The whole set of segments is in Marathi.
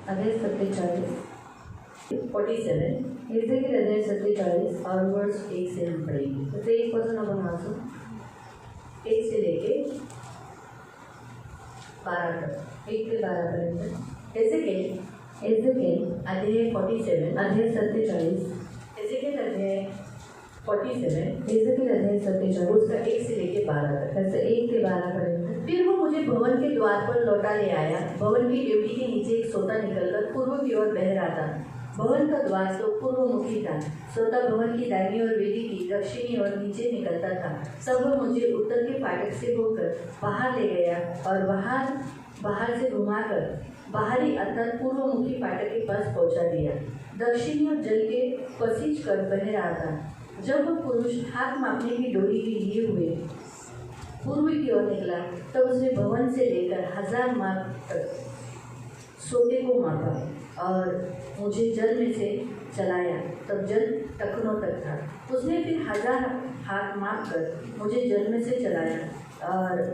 अध्याय 47 एजेकिएल अध्याय 47 और वर्स 1 से हम पढ़ेंगे। तो एक वचन अपन वाचो 1 से लेके 12 तक, 1 से 12 पर्यंत। एजेकिएल अध्याय 47 अध्याय 47 एजेकिएल अध्याय 47 उसका 1 से लेके 12 तक, ऐसे 1 से 12 पर्यंत। फिर वो मुझे भवन के द्वार पर लौटा ले आया। भवन की ड्यूटी के नीचे एक सोता निकलकर पूर्व की ओर बह रहा था। भवन का द्वार तो पूर्वमुखी था। सोता भवन की दाहिनी और वेदी की दक्षिणी ओर नीचे निकलता था। तब वो मुझे उत्तर के फाटक से होकर बाहर ले गया और बाहर से घुमाकर बाहरी अर्थात पूर्वमुखी फाटक के पास पहुंचा दिया। दक्षिणी और जल के पसीज कर बह रहा था। जब वो पुरुष हाथ मापने की डोरी भी लिए हुए पूर्व की ओर निकला, तब उसने भवन से लेकर 1000 माप तक सोते को मापा और मुझे जल में से चलाया। तब जल टखनों तक था। उसने फिर 1000 हाथ माप कर मुझे जल में से चलाया और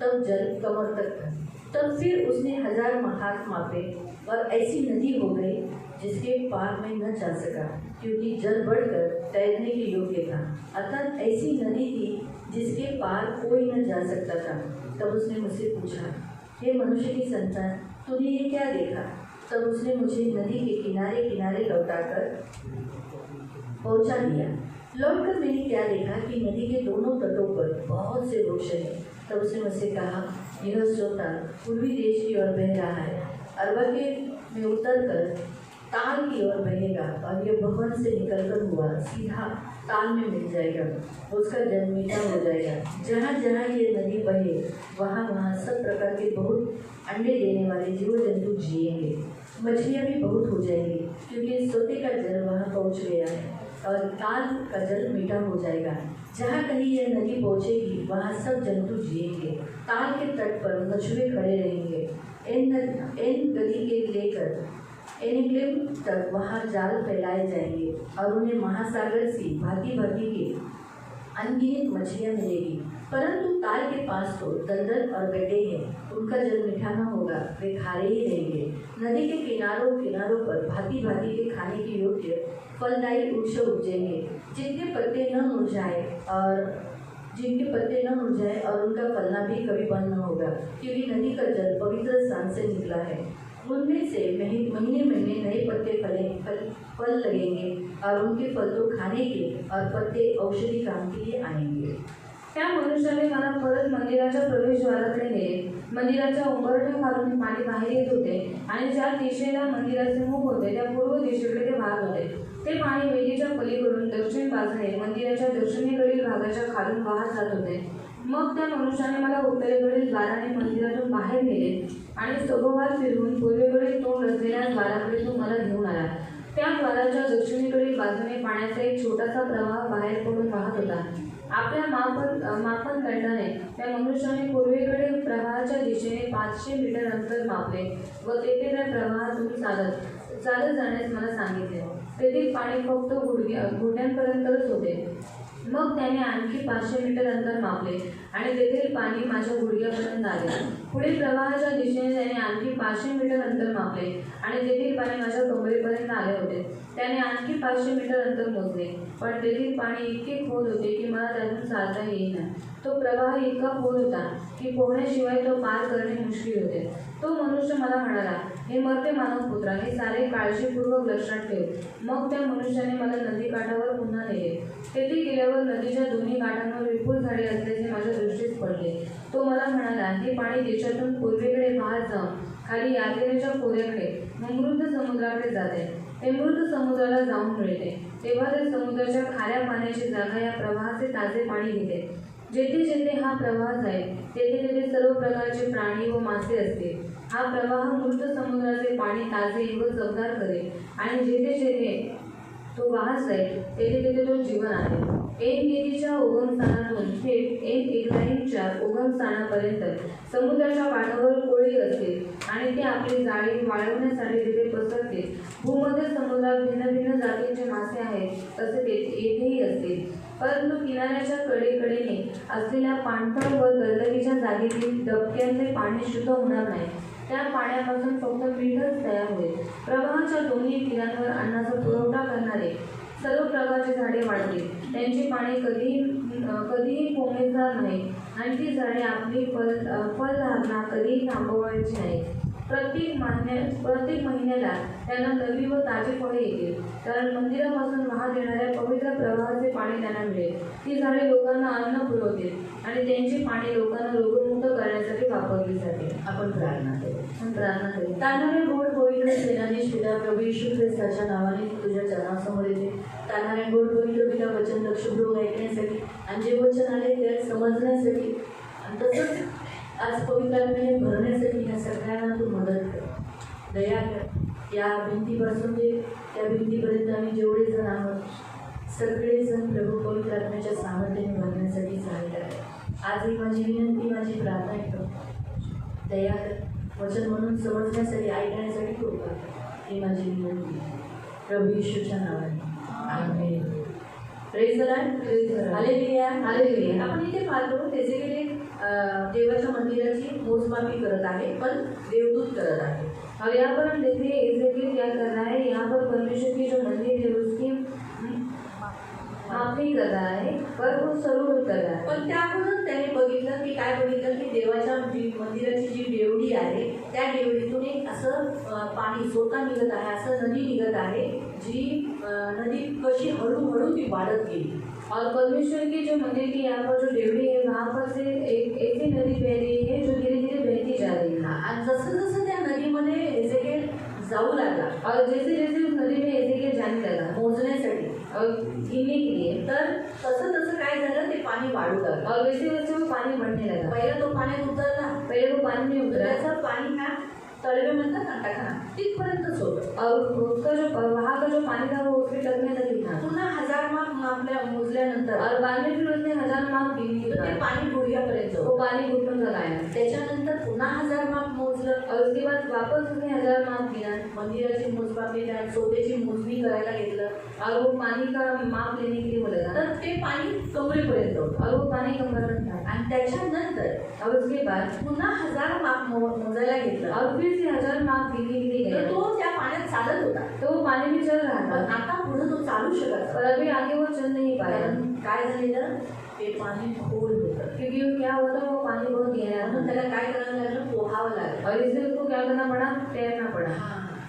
तब जल कमर तक था। तब फिर उसने 1000 हाथ मापे और ऐसी नदी हो गई जिसके पार में न जा सका, क्योंकि जल बढ़कर तैरने के योग्य था। अर्थात ऐसी नदी थी जिसके पार कोई न जा सकता था। तब उसने मुझसे पूछा, हे मनुष्य की संतान, तूने ये क्या देखा? तब उसने मुझे नदी के किनारे किनारे लौटाकर पहुंचा दिया। लौटकर मैंने क्या देखा कि नदी के दोनों तटों पर बहुत से वृक्ष हैं। तब उसने मुझसे कहा, यह सोता पूर्वी देश की ओर बह रहा है। अरबा के में उतर कर ताल की ओर बहेगा और यह भवन से निकलकर हुआ सीधा ताल में मिल जाएगा। उसका जल मीठा हो जाएगा। जहाँ जहाँ ये नदी बहे वहाँ वहाँ सब प्रकार के बहुत अंडे देने वाले जीव जंतु जिएंगे। मछलियाँ भी बहुत हो जाएंगी, क्योंकि सोते का जल वहाँ पहुँच गया है और ताल का जल मीठा हो जाएगा। जहाँ कहीं यह नदी पहुँचेगी वहाँ सब जंतु जिएंगे। ताल के तट पर मछुए खड़े रहेंगे। इन गली के लेकर एनिग्लिम तक वहाँ जाल फैलाए जाएंगे और उन्हें महासागर सी भांति भांति की अनगिनत मछलियाँ मिलेगी। परंतु ताल के पास तो दलदल और गड्ढे हैं, उनका जल मीठा न होगा, वे खारे ही रहेंगे। नदी के किनारों पर भांति भांति के खाने के योग्य फलदायी वृक्ष उपजेंगे, जिनके पत्ते न मुरझाए और उनका फलना भी कभी बंद न होगा, क्योंकि नदी का जल पवित्र स्थान से निकला है। उनमें से महीने महीने नए पत्ते फल लगेंगे और उनके फल तो खाने के और पत्ते औषधि काम के लिए आएंगे। त्या मनुष्याने मला परत मंदिराच्या प्रवेशद्वाराकडे नेले। मंदिराच्या उंबरठ्या खालून पाणी बाहेर येत होते आणि ज्या दिशेला मंदिराचे मुख होते त्या पूर्व दिशेकडे ते वाहत होते। ते पाणी वेदीच्या पलीकडून दक्षिण बाजूने मंदिराच्या दक्षिणेकडील भागाच्या खालून वाहत जात होते। मग त्या मनुष्याने मला उत्तरेकडील द्वाराने मंदिरातून बाहेर नेले आणि सभोवार फिरवून पूर्वेकडील तोंड असलेल्या द्वाराकडे तो मला घेऊन आला। त्या द्वाराच्या दक्षिणेकडील बाजूने पाण्याचा एक छोटासा प्रवाह बाहेर पडून वाहत होता। आपल्या मापनदंडाने त्या मनुष्याने पूर्वेकडे प्रवाहाच्या दिशेने 500 मीटर अंतर मापले व तेथे त्या प्रवाहातून चालत जाण्यास मला सांगितले। तेथील पाणी फक्त घोट्यांपर्यंतच होते। मग त्याने आणखी 500 मीटर अंतर मापले आणि तेथील पाणी माझ्या गुडघ्यापर्यंत आले। पुढील प्रवाहाच्या दिशेने त्याने आणखी 500 मीटर अंतर मापले आणि तेथील पाणी माझ्या कमरेपर्यंत आले होते। त्याने आणखी 500 मीटर अंतर मोजले, पण तेथील पाणी इतके खोल होते की मला त्यातून चालता येईना। तो प्रवाह इतका खोल होता की पोहण्याशिवाय तो पार करणे मुश्किल होते। तो मनुष्य मला म्हणाला, हे मर्त्य मानवपुत्रा, हे सारे काळजीपूर्वक लक्षात ठेव। मग त्या मनुष्याने मला नदीकाठावर पुन्हा नेले। तेथे गेल्यावर नदीच्या दोन्ही काठांवर विपुल झाडे असल्याचे माझ्या दृष्टीस पडले। तो मला म्हणाला, हे पाणी देशातून पूर्वेकडे वाहत जाऊन खाली यार्देनेच्या खोऱ्याकडे मृत समुद्राकडे जाते। ते मृत समुद्राला जाऊन मिळते। तेव्हा ते समुद्राच्या खाऱ्या पाण्याची जागा या प्रवाहाचे ताजे पाणी घेते। जेथे जेथे हा प्रवाह जाईल तेथे तेथे सर्व प्रकारचे प्राणी व मासे असतील। हा प्रवाह मृत समुद्राचे पाणी ताजे व चवदार करेल आणि जेथे जेथे तो वाहत जाईल तेथे तेथे तो जीवन आहे। एन-गेदीच्या उगमस्थानातून थेट एन-एग्लाईमच्या उगमस्थानापर्यंत समुद्राच्या काठावर कोळी असतील आणि ते आपली जाळी वाळवण्यासाठी तिथे पसरतील। भूमध्य समुद्रात भिन्न भिन्न जातींचे मासे आहेत तसे येथेही असतील। परंतु किनाऱ्याच्या कडेकडेने असलेल्या पाणथळ व दलदलीच्या जागेतील डबक्यांचे पाणी शुद्ध होणार नाही. त्या पाण्यापासून फक्त मीठच तयार होईल. प्रवाहाच्या दोन्ही तीरांवर अन्नाचा पुरवठा करणारे सर्व प्रकारची झाडे वाढतील. त्यांची पाने कधीही कोमेजणार नाही आणि ती झाडे आपली फलधारणा कधीही थांबवायची नाही. प्रत्येक महिन्याला त्यांना नवी व ताजी फळे येतील, कारण मंदिरापासून वाहत येणाऱ्या पवित्र प्रवाहाचे पाणी त्यांना मिळेल. ती झाडे लोकांना अन्न पुरवतील आणि त्यांची पाने लोकांना रोगमुक्त करण्यासाठी वापरली जातील. आपण प्रार्थना करू. तानारे गोड पवित्र सेनाधीश पिता प्रभू येशू ख्रिस्ताच्या नावाने तुझ्या चरणासमोर येते. तानारे गोड पवित्र पिता वचन लक्षपूर्वक ऐकण्यासाठी आणि जे वचन आले ते समजण्यासाठी आणि तसंच आज पवित्रात्म्याने भरण्यासाठी ह्या सगळ्यांना तू मदत कर, दया कर. या भिंतीपासून ते त्या भिंतीपर्यंत आम्ही जेवढे जण आहोत सगळेजण प्रभू पवित्रात्म्याच्या सामर्थ्याने भरण्यासाठी सहाय्य कर. आज ही माझी विनंती, माझी प्रार्थना कर, दया कर. वचन म्हणून समजण्यासाठी, ऐकण्यासाठी कृपा कर. ही माझी विनंती प्रभू येशूच्या नावाने, amen. Praise the Lord. Hallelujah. Hallelujah. आपण इथे पाहतो त्याचे गेले देवाच्या मंदिराची मोजमापी करत आहे, पण देवदूत करत आहे. और यहाँ पर हम देखते हैं इज़राइल क्या कर रहा है. यहाँ पर परमेश्वर की जो मंदिर है उसकी माफी कर रहा है, पर वो सर्व कर रहा है. पण त्यावरून त्याने बघितलं की काय बघितलं की देवाच्या मंदिराची जी डेवडी आहे त्या डेवडीतून एक असं पाणी स्वतः निघत आहे, असं नदी निघत आहे, जी नदी कशी हळूहळू ती वाढत गेली. और परमेश्वर की जो मंदिर की यहाँ पर जो डेवड़ी है वहाँ पर से एक ऐसी नदी बह रही है जो धीरे धीरे बहती जा रही है. आणि जसं जसं त्या नदीमध्ये एजेकेल जाऊ लागला और जैसे जैसे उस नदी में एजेकेल जाने लगा मोजण्यासाठी और गिनने के लिए, तर तसं तसं काय झालं ते पाणी वाढू लागलं. और वैसे वैसे वो पानी बढ़ने लगा. पहिला तो पाण्यात उतरला, पहले वो पानी में उतरा, त्याचं पाणी हा तळवे म्हणतात ना टाकणा तिथपर्यंतच होतं. और उसका जो वहाँ का जो पानी था वो उसके टकने तक ही था. पुन्हा 1000 माप मापल्या मोजल्यानंतर और बाद में फिर उसने 1000 माप गिन लिए, ते पाणी गुडघ्यापर्यंत वो पानी घुटनों तक आया. त्याच्यानंतर पुन्हा 1000 माप मोजलं और उसके बाद वापस उसने 1000 माप गिना. मंदिराची मोजमापणी त्या सोत्याची मोजणी करायला घेतलं और वो पानी का माप लेने के लिए बोला था. तर ते पाणी कमरेपर्यंत होतं और वो पानी कमर में था. आणि त्याच्यानंतर और उसके बाद पुन्हा 1000 माप मोजायला घेतलं और फिर से 1000 माप गिनने के लिए तर गया. तो त्या पाण्यात चालत होता. तो वो पानी में चल रहा पण था, आता पुढे तो चालू शकत पर अभी आगे वो चल नहीं पाया. कारण काय झालेलं ते पाणी खोल होतं. क्योंकि वो क्या होता वो पानी बहुत गहरा म्हणून था. त्याला काय करायला लागलं, पोहावं लागलं. और इसलिए उसको क्या करना पड़ा, तैरना पड़ा.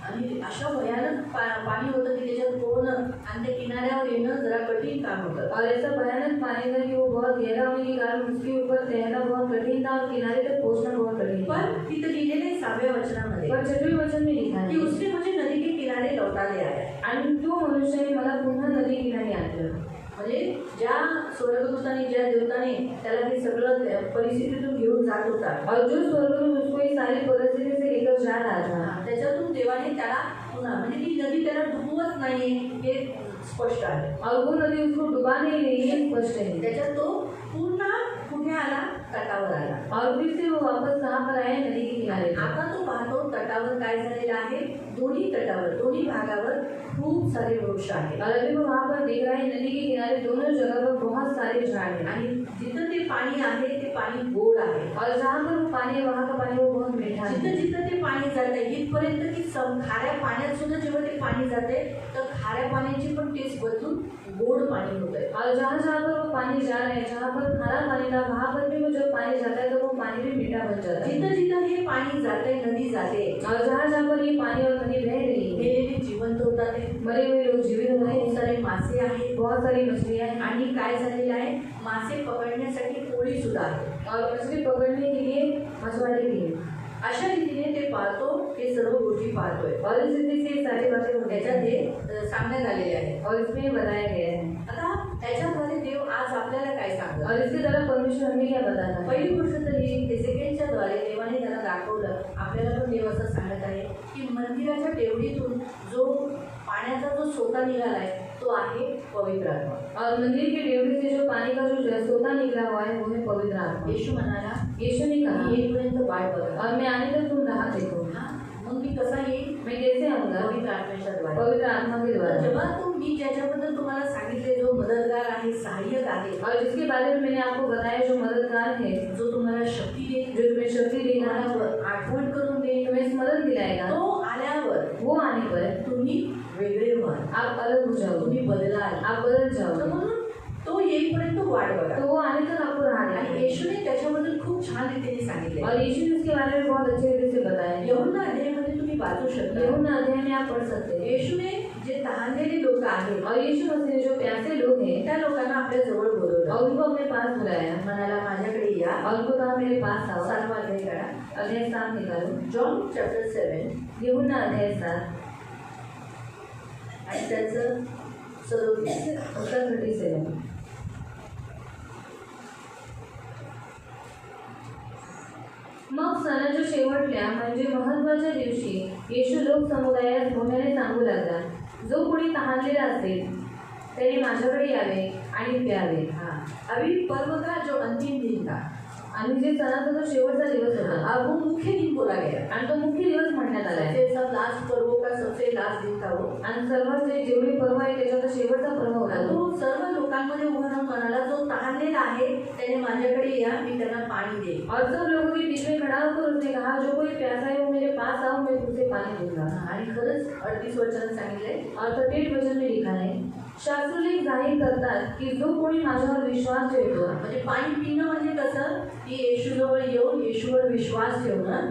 आणि अशा भयानक पाणी होतं की त्याच्यात पोहणं आणि त्या किनाऱ्यावर येणं जरा कठीण काम होतं. और ऐसा भयानक पानी था कि वो बहुत गहरा होने के कारण उसके ऊपर तैरना बहुत कठिन था और किनारे तक पहुंचना बहुत कठिन था. पण तिथं लिहिलेलं आहे 6व्या वचनामध्ये पर 6वें वचन में लिखा की है उसने मुझे नदी के किनारे लौटा ले आया. आणि तो मनुष्याने मला पुन्हा नदी किनारी आणलं. म्हणजे ज्या स्वर्गदूताने, ज्या देवताने त्याला हे सगळं परिस्थितीतून घेऊन जात होता, और जो स्वर्गदूत उसको इस सारी परिस्थिति से लेकर जा रहा था, त्याच्यातून देवाने त्याला पुन्हा म्हणजे ती नदी त्याला डुबवत नाही हे स्पष्ट आहे. और वो नदी उसको डुबा नहीं रही है, स्पष्ट है. त्याच्यात तो पुन्हा कुठे आला, तटावर आला. और फिर से वो वापस कहाँ पर आए, नदी के किनारे. आता तो पाहतो तटावर काय झालेलं आहे, दोन्ही तटावर, दोन्ही भागावर खूप सारे वृक्ष आहेत. और अभी वो वहाँ पर देख रहा है नदी के किनारे दोनों जगह पर बहुत सारे झाड़ हैं. आणि जिथं ते पाणी आहे ते पाणी गोड आहे. और जहाँ पर वो पानी है वहाँ का पानी वो बहुत मीठा है. जिथं जिथं ते पाणी जाते इथपर्यंत की खाऱ्या पाण्यात सुद्धा जेव्हा ते पाणी जाते तर खाऱ्या पाण्याची पण टेस्ट बदलून गोड पाणी होतंय. और जहाँ जहाँ पर वो पानी जा रहा है, जहाँ पर खारा पानी था वहाँ पर भी वो जब पानी जाता है तो वो पानी भी मीठा बन जाता है. जिथं जिथं हे पाणी जाते, नदी जाते, और जहाँ जहाँ पर ये पानी और नदी बह रही है, मेलेले जिवंत होतात, मरे हुए लोग जीवित हो रहे खूप हैं. सारे मासे आहेत, बहुत सारी मछलियाँ हैं. आणि काय झालेलं आहे, मासे पकडण्यासाठी पोळी सुद्धा आहे. और मछली पकड़ने के लिए मछुआरे भी हैं. अशा रीतीने ते पाहतो, हे सर्व गोष्टी पाहतोय. और इस रीति से ये सारी बातें होती त्याच्यात हैं. हे सांगण्यात आलेले आहे. और इसमें बताया गया है. आता त्याच्याद्वारे देव आज आपल्याला काय सांगतो. और इसके द्वारा परमेश्वर हमें क्या बताता है. पहिली गोष्ट तरी एजेकेलच्या द्वारे देवाने त्याला दाखवलं, आपल्याला पण देव असं सांगत आहे की मंदिराच्या डेवडीतून जो पाण्याचा जो सोता निघालाय तो आहे पवित्र आत्मा. और मंदिर के डेवड़ी से जो पानी का जो सोता निकला हुआ है वो है पवित्र आत्मा. येशू म्हणाला, यीशु ने कहा, मी येईपर्यंत वाट बघा. और मैं आने तक तुम राह देखो. मग मी कसा येईल, मैं कैसे अंग पवित्र आत्म्याच्या द्वारे। पवित्र आत्मा के तर द्वारा। जेव्हा मी ज्याच्याबद्दल तुम्हाला सांगितले जो मदतगार आहे, सहाय्यक आहे, और जिसके बारे में मैंने आपको बताया जो मददगार है, जो तुम्हाला शक्ती देईल, जो तुम्हें शक्ति देगा, तुम्हाला आठवण करून देईल, तुम्हें स्मरण दिलाएगा, तो आल्यावर वो आने पर तुम्ही वेगळे व्हाल, आप अलग हो जाओ, तुम्ही बदलाल। आप बदल तर जाओ। म्हणून तो येईपर्यंत वाट बघा। तो वो आने तक आपको राहना आणि है। येशूने त्याच्याबद्दल खूप छान रीतीने सांगितले। और यीशु ने इसके बारे में बहुत अच्छे तरीके से बताया। यूहन्ना अध्यायामध्ये तुम्ही वाचू शकता। यूहन्ना अध्याय में आप पढ़ सकते हैं। येशूने जे तहानलेले लोक आहेत और यीशु मसीह ने जो प्यासे लोग हैं, त्या लोकांना आपल्या जवळ बोलवलं और उनको अपने पास बुलाया, म्हणाला माझ्याकडे या और उनको कहा मेरे पास आओ। 7वां अध्याय काढा। अध्याय 7 निकालो। जॉन चॅप्टर 7 यूहन्ना अध्याय 7 आणि त्याचं 37 उसका 37। मग सणाच्या शेवटल्या म्हणजे महत्वाच्या दिवशी येशू लोक समुदायात मोठ्याने सांगू लागला, जो कोणी तहानलेला असेल त्याने माझ्याकडे यावे आणि प्यावे। हाँ, अभी पर्व का जो अंतिम दिन था, आणि जे सणाचा जो शेवटचा दिवस होता, अब वो मुख्य दिन बोला गया। आणि तो मुख्य दिवस म्हणण्यात आला आहे। सबसे सब लास्ट पर्वों का सबसे लास्ट दिन था वो। आणि सर्वात जेवढे पर्व आहे त्याच्यात शेवटचा पर्व होता आणि तो। तो सर्व लोकांमध्ये उभा राहून म्हणाला, जो तहानलेला आहे त्याने माझ्याकडे या, मी त्यांना पाणी देईन। और सब लोगों के बीच में खड़ा होकर उसने कहा, जो कोई प्यासा है वो मेरे पास आओ, मैं उसे पानी दूंगा। आणि खरंच 38 वचन सांगितले, और 38 वचन में लिखा है, शास्त्रलेख जाहीर करतात की जो कोणी माझ्यावर विश्वास ठेवतो, म्हणजे पाणी पिणं म्हणजे कसं की येशूजवळ येऊन येशूवर विश्वास ठेवणं,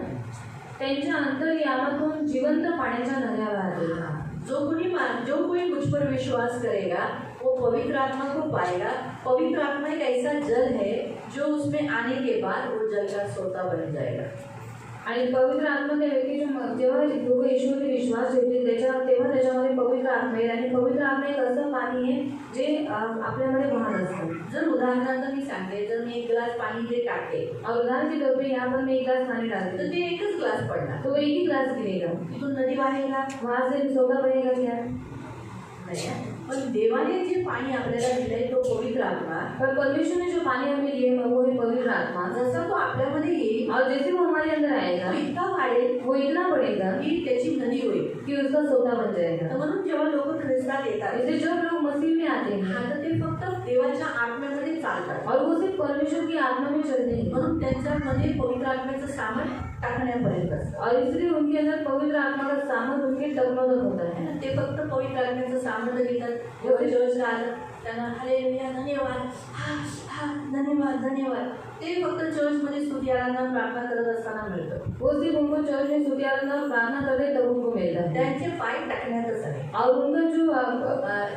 त्यांच्या अंतर्यामातून जिवंत पाण्याच्या नद्या वाहतील। जो कोई मुझ पर विश्वास करेगा वो पवित्र आत्मा को पाएगा। पवित्र आत्मा एक ऐसा जल है जो उसमें आने के बाद वो जल का सोता बन जाएगा। आणि पवित्र आत्मा त्या व्यक्ती जेव्हा लोक येशूवर विश्वास ठेवतील तेव्हा त्याच्यामध्ये पवित्र आत्मा येईल। आणि पवित्र आत्मा एक असं पाणी आहे जे आपल्यामध्ये वाहत असतं। जर उदाहरणार्थ मी सांगते, जर मी 1 ग्लास पाणी जे टाकते और उदाहरण के तौर पे यहाँ पर मैं 1 ग्लास पानी डालती तर हूँ, ते एकच ग्लास पडणार, तो एक ही ग्लास गिरेगा। तिथून नदी वाहेल का? वहाँ से सोता बनेगा क्या? नाही। पण देवाने जे पाणी आपल्याला दिलंय तो पवित्र आत्मा, पर परमेश्वर ने जो पानी हमें दिए वो है पवित्र आत्मा। जसा तो आपल्यामध्ये येईल और जैसे वो हमारे अंदर आएगा तो इतका वाढेल वो इतना बढ़ेगा की त्याची नदी होईल। कि उसका सोता बन तर जाएगा। म्हणून जेव्हा लोक ख्रिस्तात येतात, जैसे जब लोग मसीह में आते हैं, हा तर ते फक्त देवाच्या आत्म्यामध्ये चालतात, और वो सिर्फ परमेश्वर की आत्मा में चलते हैं, म्हणून त्यांच्यामध्ये पवित्र आत्म्याचं सामर्थ्य टाकण्यापर्यंत असतं। और इसलिए उनके अंदर पवित्र आत्मा का सामर्थ उनके टगमगत होता है। ते फक्त पवित्र आत्म्याचं सामर्थ्य घेतात। जेव्हा चर्चला आलं त्यांना हालेलुया, धन्यवाद, हा हा धन्यवाद धन्यवाद, ते फक्त चर्चमध्ये स्तुती आराधना प्रार्थना करत असताना मिळतं। वो सिर्फ उनको चर्च में स्तुति आराधना और प्रार्थना करते तब उनको मिलता है। त्यांचे पाय टाकण्यातच आहे। और उनका जो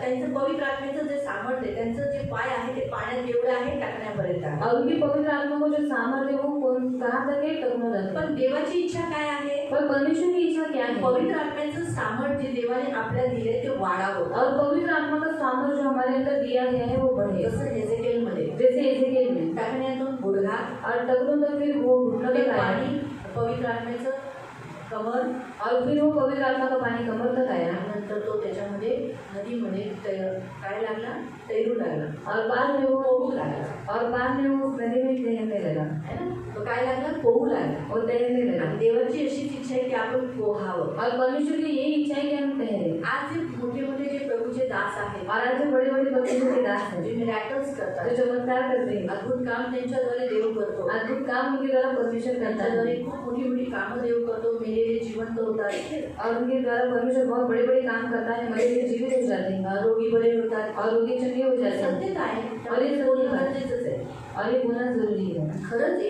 त्यांचं पवित्र आत्म्याचं जे सामर्थ्य आहे, त्यांचं जे पाय आहे ते पाण्यात एवढं आहे टाकण्यापर्यंत आहे। और उनकी पवित्र आत्मा को जो सामर्थ्य है वो कहाँ तक है? टगमगत। पण देवाची इच्छा काय आहे? पर परमेश्वर की इच्छा क्या है? पवित्र आत्म्याचं सामर्थ्य जे देवाने आपल्याला दिले ते वाढावं। और पवित्र आत्मा का सामर्थ्य जो हमारे अंदर दिया गया है वो बढ़े। जसं हेजेकेलमध्ये जैसे एजेकिएल में टाकण्यातून गुडघा, और टगरों तक फिर वो घुटनों ते तक आया, पाणी पवित्र आत्म्याचं कमर, और फिर वो पवित्र आत्मा का पानी कमर तक आया। नंतर तो त्याच्यामध्ये नदीमध्ये काय लागला? तैरू लागला और बाद में वो पोहू लागला, और बाद में वो नदी में तैरने लगा, है ना? तो काय लागला? पोहू लागला। और तैरने लगा। आणि देवाची अशीच इच्छा आहे की आपण पोहावं। और परमेश्वर की यही इच्छा है कि हम तैरे। आज जे मोठे मोठे जे प्रभूचे दास आहेत, और आज जो बड़े बड़े परमेश्वर के दास हैं, जे मिरॅकल्स करतात, जो चमत्कार करते हैं, अद्भुत काम त्यांच्याद्वारे देव करतो, अद्भुत काम उनके द्वारा परमेश्वर करता है, त्यांच्याद्वारे खूप मोठी मोठी कामं देव करतो, मेलेले जिवंत होतात, और उनके द्वारा परमेश्वर बहुत बड़े बड़े काम करता है, मरे हुए जीवित हो जाते हैं, रोगी बरे होतात, और रोगी चंगे हो जाते हैं। सत्यता आहे और ये बोलणं गरजेचंच आहे। और ये बोलना जरूरी है। खरंच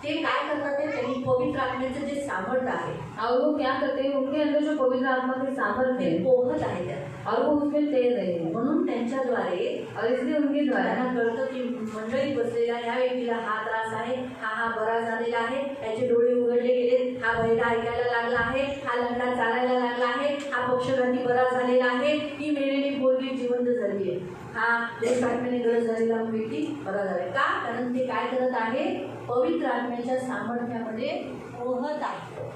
ते काय करतात ते त्यांनी पवित्र आत्म्याचं जे सामर्थ्य आहे और वो क्या करते हैं? उनके अंदर जो पवित्र आत्मा के सामर्थ्य ते है पोहत आहे त्यात, और वो उसमें तैर रहे हैं, म्हणून त्यांच्याद्वारे और इसलिए उनके द्वारा त्यांना कळतं की मंडळीत बसलेल्या ह्या व्यक्तीला हा त्रास आहे, हा बरा झालेला आहे, त्याचे डोळे उघडले गेले, हा बहिरा ऐकायला लागला आहे, हा लंगडा चालायला लागला आहे, हा पक्षघाती बरा झालेला आहे, ही मेलेली पोरगी जिवंत झाली आहे, हा दुष्टात्म्याने गरज झालेला व्यक्ती बरा झाला। का? कारण ते काय करत आहे? पवित्र आत्म्याच्या सामर्थ्यामध्ये पोहत आहे।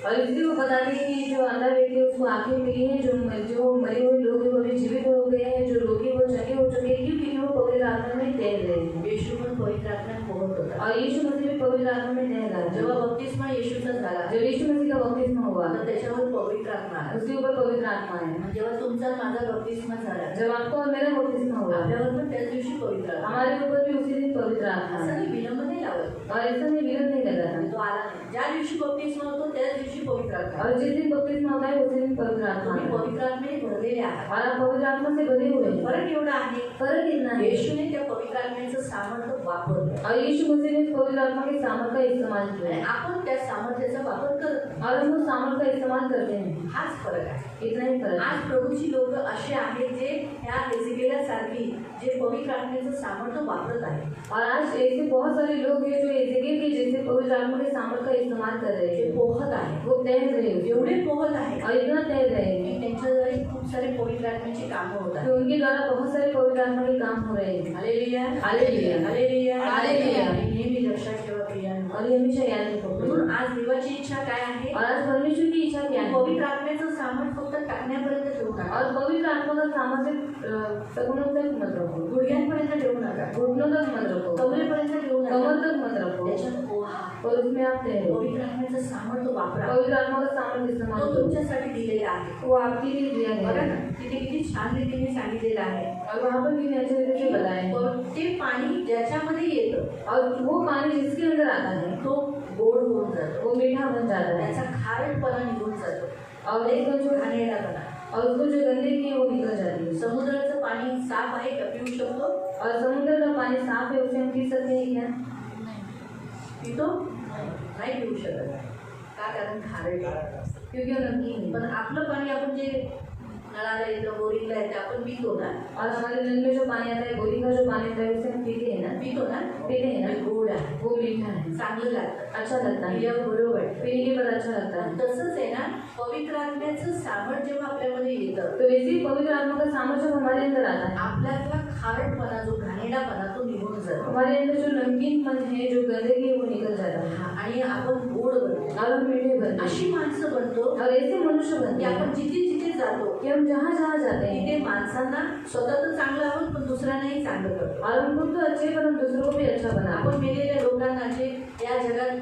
और इसलिए वो बताते हैं कि जो अंधा व्यक्ति है उसको आंखें मिली हैं, जो मरे हुए लोग हैं वो भी जीवित हो गए हैं, जो रोगी वो जगे हो चुके हैं, क्योंकि वो पवित्र आत्मा में तैर रहे हैं। येशू पण पवित्र आत्म्यात पोहत होता। और यीशु मसीह भी पवित्र आत्मा में तैर रहा है। जेव्हा बपतिस्मा येशूचा झाला, जब यीशु मसीह का बपतिस्मा हुआ हुआ, तर त्याच्यावर पवित्र आत्मा आला. उसके ऊपर पवित्र आत्मा है. जेव्हा तुमचा माझा बपतिस्मा झाला, जब आपको और मेरा बपतिस्मा हुआ, आपल्यावर पण त्याच दिवशी पवित्र आत्मा. हमारे ऊपर भी उसी दिन पवित्र आत्मा असं है. नाही, विलंब नाही लावत. और ऐसा नहीं विलंब नहीं लगा था. तो आला नाही. ज्या दिवशी बपतिस्मा होतो त्याच दिवशी पवित्र आत्मा. और जिस दिन बपतिस्मा होता है उसी दिन पवित्र आत्मा तुम्ही है. पवित्र आत्म्याने भरलेले आहात. और आप पवित्र आत्मा से भरे हुए हैं. फरक एवढा आहे, फर्क इतना है. येशूने त्या पवित्र आत्म्याचं सामर्थ्य वापरलं और यीशु मसीह ने पवित्र आत्मा के सामर्थ का इस्तेमाल आणि किया आपण त्या सामर्थ्याचा वापर करत नाही. और हम उस सामर्थ का इस्तेमाल करते हैं. हाच फरक आहे. इतना ही फर्क है. आज प्रभूची लोक असे आहेत जे ह्या हेजेकियासारखी जे पवित्र आत्म्याचं सामर्थ्य वापरत आहेत. और आज ऐसे बहुत सारे लोग हैं जो एजेकियल के जैसे पवित्र आत्मा के सामर्थ का इस्तेमाल कर रहे जे हैं. पोहत आहे, वो तैर रहे हैं एवढे पोहत आहे और इतना तैर रहे की हैं त्यांच्याद्वारे खूप सारे पवित्र आत्म्याची कामं होत कि आहेत. उनके द्वारा बहुत सारे पवित्र आत्मा के काम हो रहे हैं. Hallelujah, hallelujah, hallelujah, hallelujah. आणि नेहमी लक्षात ठेवा प्रियांनो. और ये हमेशा याद रखो. म्हणून आज देवाची इच्छा काय आहे? और आज परमेश्वर की इच्छा क्या है? पवित्र आत्म्याचं सामर्थ्य फक्त टाकण्यापर्यंत ठेवू नका, और पवित्र आत्मा का सामर्थ्य सगुणों तक मत रखो, गुडघ्यांपर्यंत ठेवू नका, घुटनों तक मत रखो, कमरेपर्यंत ठेवू नका. कमर तक मत रखो. त्याच्यात पोहा. और उसमें आप तैरो. पवित्र आत्म्याचं सामर्थ्य वापरा. पवित्र आत्मा का सामर्थ्य इस्तेमाल तो करो. तुमच्यासाठी दिलेला आहे. वो आपके लिए दिया बघा गया ना, है. तिथे किती छान रीतीने सांगितलेलं आहे. और वहाँ पर भी अच्छे रीति से बताया है. पण ते पाणी ज्याच्यामध्ये येतं और वो पानी जिसके अंदर आता है तो गोड होऊन जातो, वो मीठा बन जाता है. त्याचा खारटपणा निघून जातो, और एक जो घाणेरडापणा. और उसको जो गंदगी है वो निकल जाती है. समुद्राचं पाणी साफ आहे का? पिऊ शकतो? और समुद्र का पानी साफ है, उसे हम पी सकते हैं क्या? पितो नाही पिऊ शकत. का? कारण खारट आहे. क्योंकि वो नमकीन है. पण आपलं पाणी आपण जे नळाला येतं, बोरिंगला येतं, आपण पितो ना, और हमारे नल में जो पानी आता है, बोरिंग का जो पानी आता है, उसे हम पीते हैं ना. पितो ना, पीते हैं ते ना. गोड आहे, वो मीठा है, चांगलं लागतं, अच्छा लगता है, पिल्यावर बरं वाटतं. पीने के बाद अच्छा लगता है. तसंच आहे ना, पवित्र आत्म्याचं सामर्थ्य जेव्हा आपल्यामध्ये येतं, तो वैसे ही पवित्र आत्मा का सामर्थ्य जब हमारे अंदर आता है, आपल्यातला खारटपणा, जो घाणेरडापणा तो निघून जातो. हमारे अंदर जो नमकीनपन है, जो गंदगी है, वो निकल जाता है. आणि आपण गोड बनतो. और हम मीठे बनते हैं. अशी माणसं बनतो और ऐसे मनुष्य की बनते आपण हैं जिथे जिथे जातो कि हम जहाँ जहाँ जाते हैं, तिथे माणसांना स्वतः तर चांगलं आहोत पण दुसऱ्यांनाही चांगलं करतो. और हम खुद तो अच्छे पर हम दूसरों को भी अच्छा बनाते हैं. आपण मेलेल्या लोकांना जे या जगात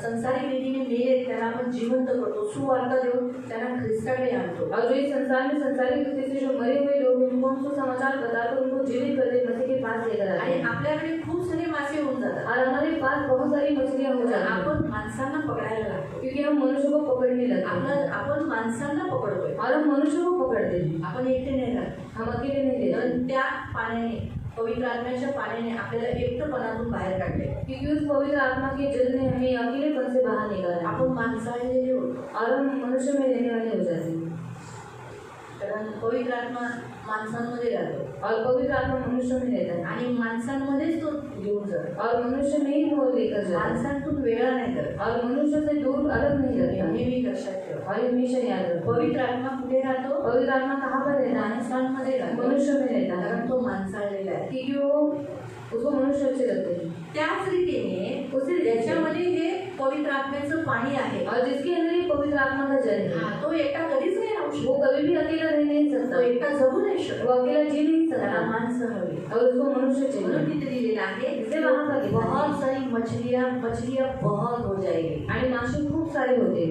संसारिक रीतीने मेले त्यांना आपण जिवंत करतो, सुवार्ता देऊन त्यांना ख्रिस्ताकडे आणतो. और जो इस संसार में संसारिक रीति से जो मरे हुए लोग हैं, उनको हम सुसमाचार बताकर उनको जीवित कर दे, मसीह के पास लेकर आते आणि हैं. आपल्याकडे खूप सारे मासे होऊन जातात. और हमारे पास बहुत सारी मछलियाँ हो जाती हैं, आपण माणसांना पकडायला लागतो. क्योंकि हम मनुष्य को पकड़ने लगते हैं. आपण माणसांना पकडतोय, और हम मनुष्य को पकड़ते हैं. आपण एकटे नाही राहत. हम अकेले नहीं रहते, पण त्या पाण्याने, पवित्र आत्म्याच्या पाण्याने आपल्याला एकटेपणातून बाहेर काढले. क्योंकि उस पवित्र आत्मा के जल ने हमें अकेलेपन से बाहर निकाला है. आपण माणसाळलेले होतो, और हम मनुष्य में रहने वाले हो जाते हैं. कारण पवित्र आत्मा माणसांमध्ये राहतो और पवित्र आत्मा मनुष्य में रहता है. आणि माणसांमध्येच तो घेऊन जातो. और मनुष्य में ही वो लेकर जाता है. माणसांतून वेगळा नाही करत. और मनुष्य से दूर अलग नहीं रखता. नेहमी लक्षात ठेवा. और हमेशा याद रखो, पवित्र आत्मा कुठे राहतो? पवित्र आत्मा कहाँ पर रहता है? माणसांमध्ये राहतो. मनुष्य में रहता है. कारण तो माणसाळलेला आहे. क्योंकि वो उसको मनुष्य अच्छे लगते हैं. त्याच रीतीने उसी ज्याच्यामध्ये हे पवित्र आत्म्याचं पाणी आहे, और जिसके अंदर ये पवित्र आत्मा का जल है, तो एकटा कधीच नाही राहू वो शकतो. कभी भी अकेला रह नहीं तो सकता. एकटा जगू नाही शकत. वो अकेला जी नहीं त्याला सकता. माणसं हवी. और उसको मनुष्य म्हणून चाहिए. तिथे दिलेलं आहे, इसलिए वहाँ पर लिखा है. बहुत सारी मछलियां बहुत हो जाएगी. आणि मासे खूप सारे होते.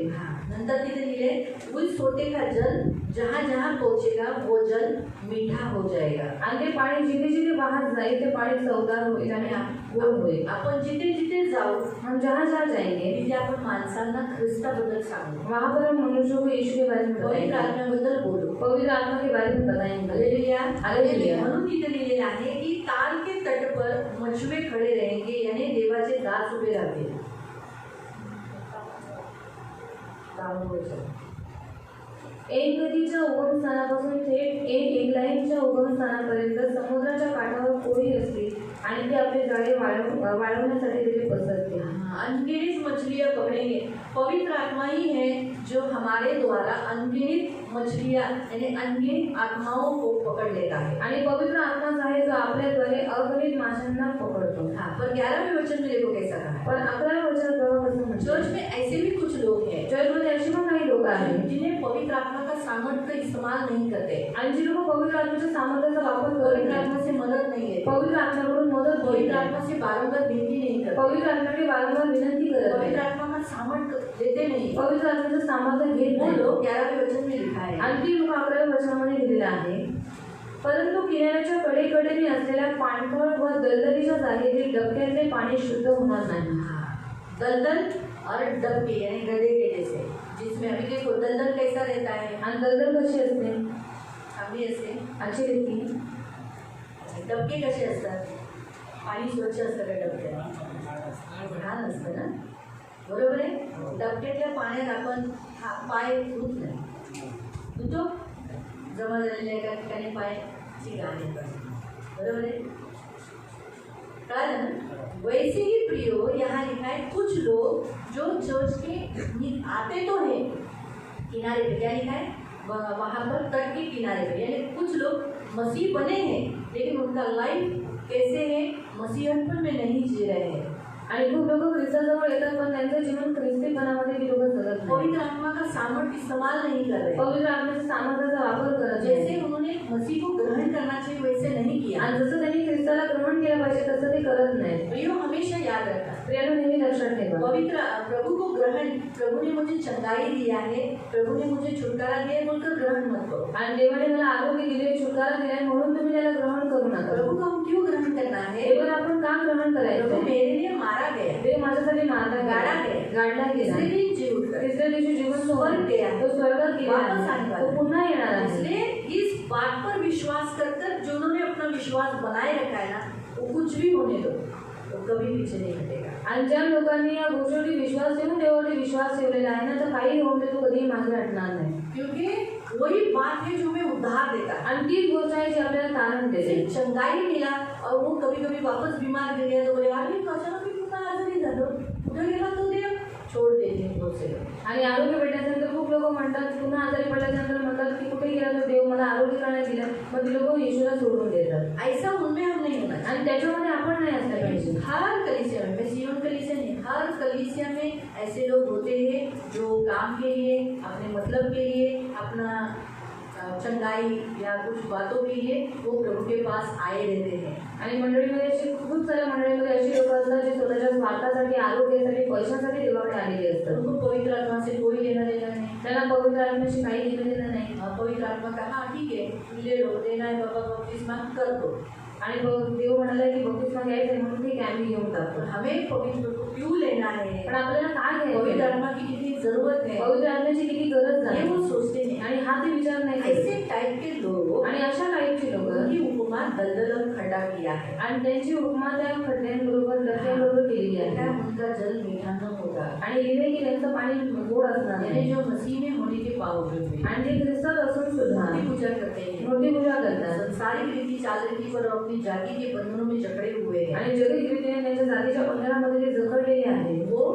नंतर तिथे दिले, उस सोते का जल जहाँ जहाँ पहुँचेगा वो जल मीठा हो जाएगा. आणि ते पाणी जिथे जिथे बाहर जाईल ते पाणी चवदार होईल आणि गोड होईल. आपण जिथे जिथे जाऊ हम जहाँ जहाँ जाएंगे तिथे आपण माणसांना ख्रिस्ताबद्दल सांगू, वहाँ पर हम मनुष्यों को यीशु के बारे में पवित्र बताएंगे, आत्म्याबद्दल बोलू. पवित्र आत्मा के बारे में बताएंगे. Hallelujah, hallelujah. म्हणून तिथे लिहिलेलं आहे की ताल के तट पर मछुए खड़े रहेंगे, यानी देवाचे दास उभे राहतील. एक नदीच्या उगमस्थानापासून थेट एक इंग्लंडच्या उगमस्थानापर्यंत समुद्राच्या काठावर कोळी असते आणि ते आपले जाळे वाळवण्यासाठी तिथे पसरते. अनगिनत मछलियां पकड़ेंगे. पवित्र आत्मा ही है जो हमारे द्वारा अनगिनत मछलियां यानी अनगिनत आत्माओं को पकड़ लेता है. आणि पवित्र आत्माच आहे जो आपल्याद्वारे अगणित माशांना पकडतो. पर 11वें वचन में देखो कैसा कहा है. पण 11व्या वचनात बघा कसं म्हणतो. चर्च में ऐसे भी कुछ लोग हैं चर्चमध्ये अशी पण काही लोक आहेत जिन्हें पवित्र आत्मा का सामर्थ्य इस्तेमाल नहीं करते, आणि जी लोक पवित्र आत्म्याच्या सामर्थ्याचा वापर करत पवित्र नाही, आत्मा से मदद नहीं लेते, पवित्र आत्म्याकडून मदत घेत पवित्र नाही, आत्मा से बारंबार विनती नहीं करते, पवित्र आत्म्याकडे वारंवार विनंती करत पवित्र नाही, आत्मा का सामर्थ्य देते नहीं, पवित्र आत्म्याचं सामर्थ्य घेत वो नाही. लोग 11वें वचन में लिखा है, आणि ती लोक 11व्या वचनामध्ये लिहिलेलं आहे, परंतु किनाऱ्याच्या कडेकडेने असलेल्या पाणथळ व दलदलीच्या जागेतील डबक्यातले पाणी शुद्ध होणार नाही. दलदल और डबके यानी गड्ढे के जैसे, जिसमें अभी देखो दलदल कैसा रहता है, आणि दलदल कशी असते? आम्ही असे अशी रीती. डबके कसे असतात, पाणी स्वच्छ असतं का डबक्यात? घाण असतं ना, बरोबर आहे. डबक्यातल्या पाण्यात आपण पाय धुत नाही, धुतो जमा झालेल्या एका ठिकाणी पायाची घाण येतात, बरोबर है. कारण वैसे ही प्रियो यहाँ लिखा है, कुछ लोग जो चर्च के आते तो हैं किनारे पे, क्या लिखा है वहाँ पर तट के किनारे पे, यानी कुछ लोग मसीह बने हैं लेकिन उनका लाइफ कैसे है, मसीहतपन में नहीं जी रहे हैं. आणि खूप लोक ख्रिस्ताजवळ येतात पण त्यांचं जीवन ख्रिस्तीपणामध्ये ती लोक जगत नाही. पवित्र आत्मा का सामर्थ्य इस्तेमाल नहीं कर रहे, पवित्र आत्म्याच्या सामर्थ्याचा वापर करत जैसे नाही. उन्होंने मसीह को ग्रहण करना चाहिए वैसे नहीं किया. आणि जसं त्यांनी ख्रिस्ताला ग्रहण केलं पाहिजे तसं ते करत नाही. प्रियो हमेशा याद रखना, प्रियानो नेहमी लक्षात ठेवा, पवित्र प्रभु को ग्रहण, प्रभु ने मुझे चंगाई दिया है, प्रभु ने मुझे छुटकारा दिया है बोलकर ग्रहण मत करो. आणि देवाने मला आरोग्य दिले, छुटकारा दिलाय म्हणून तुम्ही त्याला ग्रहण करू नका. प्रभु को हम क्यों ग्रहण करना है, देवाला आपण का ग्रहण प्रभु करायचं? मेरे लिए मारा गया, देव माझ्यासाठी मारला गाडा गेला, गया, गाडला गेला, तीसरे दिन जी उठकर तिसऱ्या दिवशी जीवन स्वर्ग सोडून गया, तो स्वर्गात गेला वापस आने आहे. वाला तो पुन्हा येणार आहे. इसलिए इस बात पर विश्वास कर जिन्होंने अपना विश्वास बनाए रखा है ना, वो कुछ भी होने दो, वो कभी पीछे नहीं हटेगा. आणि ज्या लोकांनी या गोष्टीवरती विश्वास ठेवून देवावरती विश्वास ठेवलेला आहे ना, तर काही होऊन ते तो कधीही मागे हटणार नाही. क्योंकि वही बात है जो हमें उद्धार देता है. आणि तीच गोष्ट आहे जी आपल्याला तारण देते. जैसे चंगाई मिला और वो कभी कभी वापस बीमार गिर गया तो बोले अरे अचानक मी पुन्हा आजारी झालो, कुठे गेला तो देव, छोड़ देते हैं बहुत से लोग. आणि आरोग्य भेटल्यानंतर खूप लोक म्हणतात, पुन्हा आजारी पडल्यानंतर म्हणतात की कुठे गेला तो देव, मला आरोग्य का नाही दिलं, मग ती लोक येशूला सोडून देतात. ऐसा उनमें हम नहीं होना चाहिए. आणि त्याच्यामध्ये आपण नाही असलं पाहिजे. हर कलीसिया में, मैं सियोन कलीसिया नहीं, हर कलीसिया में ऐसे लोग होते हैं जो काम के लिए, अपने मतलब के लिए, अपना चंगाई या कुछ बातों के लिए वो प्रभु के पास आए रहते हैं. आणि मंडळीमध्ये अशी खूप साऱ्या मंडळीमध्ये अशी लोक असतात जे स्वतःच्या स्वार्थासाठी, आरोग्यासाठी, पैशासाठी देवाकडे आलेली असतात. उनको पवित्र आत्मा से कोई लेना देना नहीं. त्यांना पवित्र आत्म्याशी काही घेणं देणं नाही. पवित्र आत्मा का हाँ ठीक है ले लो, देना है बाबा बपतिस्मा कर दो. आणि देव म्हणाला की बपतिस्मा घ्यायचं आहे म्हणून ठीक आहे आम्ही घेऊन टाकतो. हमें पवित्र को क्यों लेना है, पण आपल्याला काय पवित्र घ्यायचं, आत्मा की कितनी जरूरत है, पवित्र आत्म्याची किती गरज ये आहे, वो सोचते नहीं. आणि हा ते विचार नाही करत. ऐसे टाइप के लोग आणि अशा टाईपची लोक की उपमा दलदल और खड्डा किया है, आणि त्यांची उपमा त्या खड्ड्यांबरोबर डबक्यांबरोबर केलेली क्या आहे. उनका जल मीठा न होगा, आणि लिहिले की त्यांचं पाणी गोड असणार यानी नाही. जो मसीह में होने के बावजूद भी आणि ते ख्रिस्तात असून सुद्धा मूर्ति पूजा करते हैं, मूर्ती पूजा करतात संसारिक रीति चालरीति पर अपनी जाति के बंधनों में जकड़े हुए हैं, आणि जगत रीतीने त्यांच्या जातीच्या बंधनामध्ये ते जखडलेले आहे. वो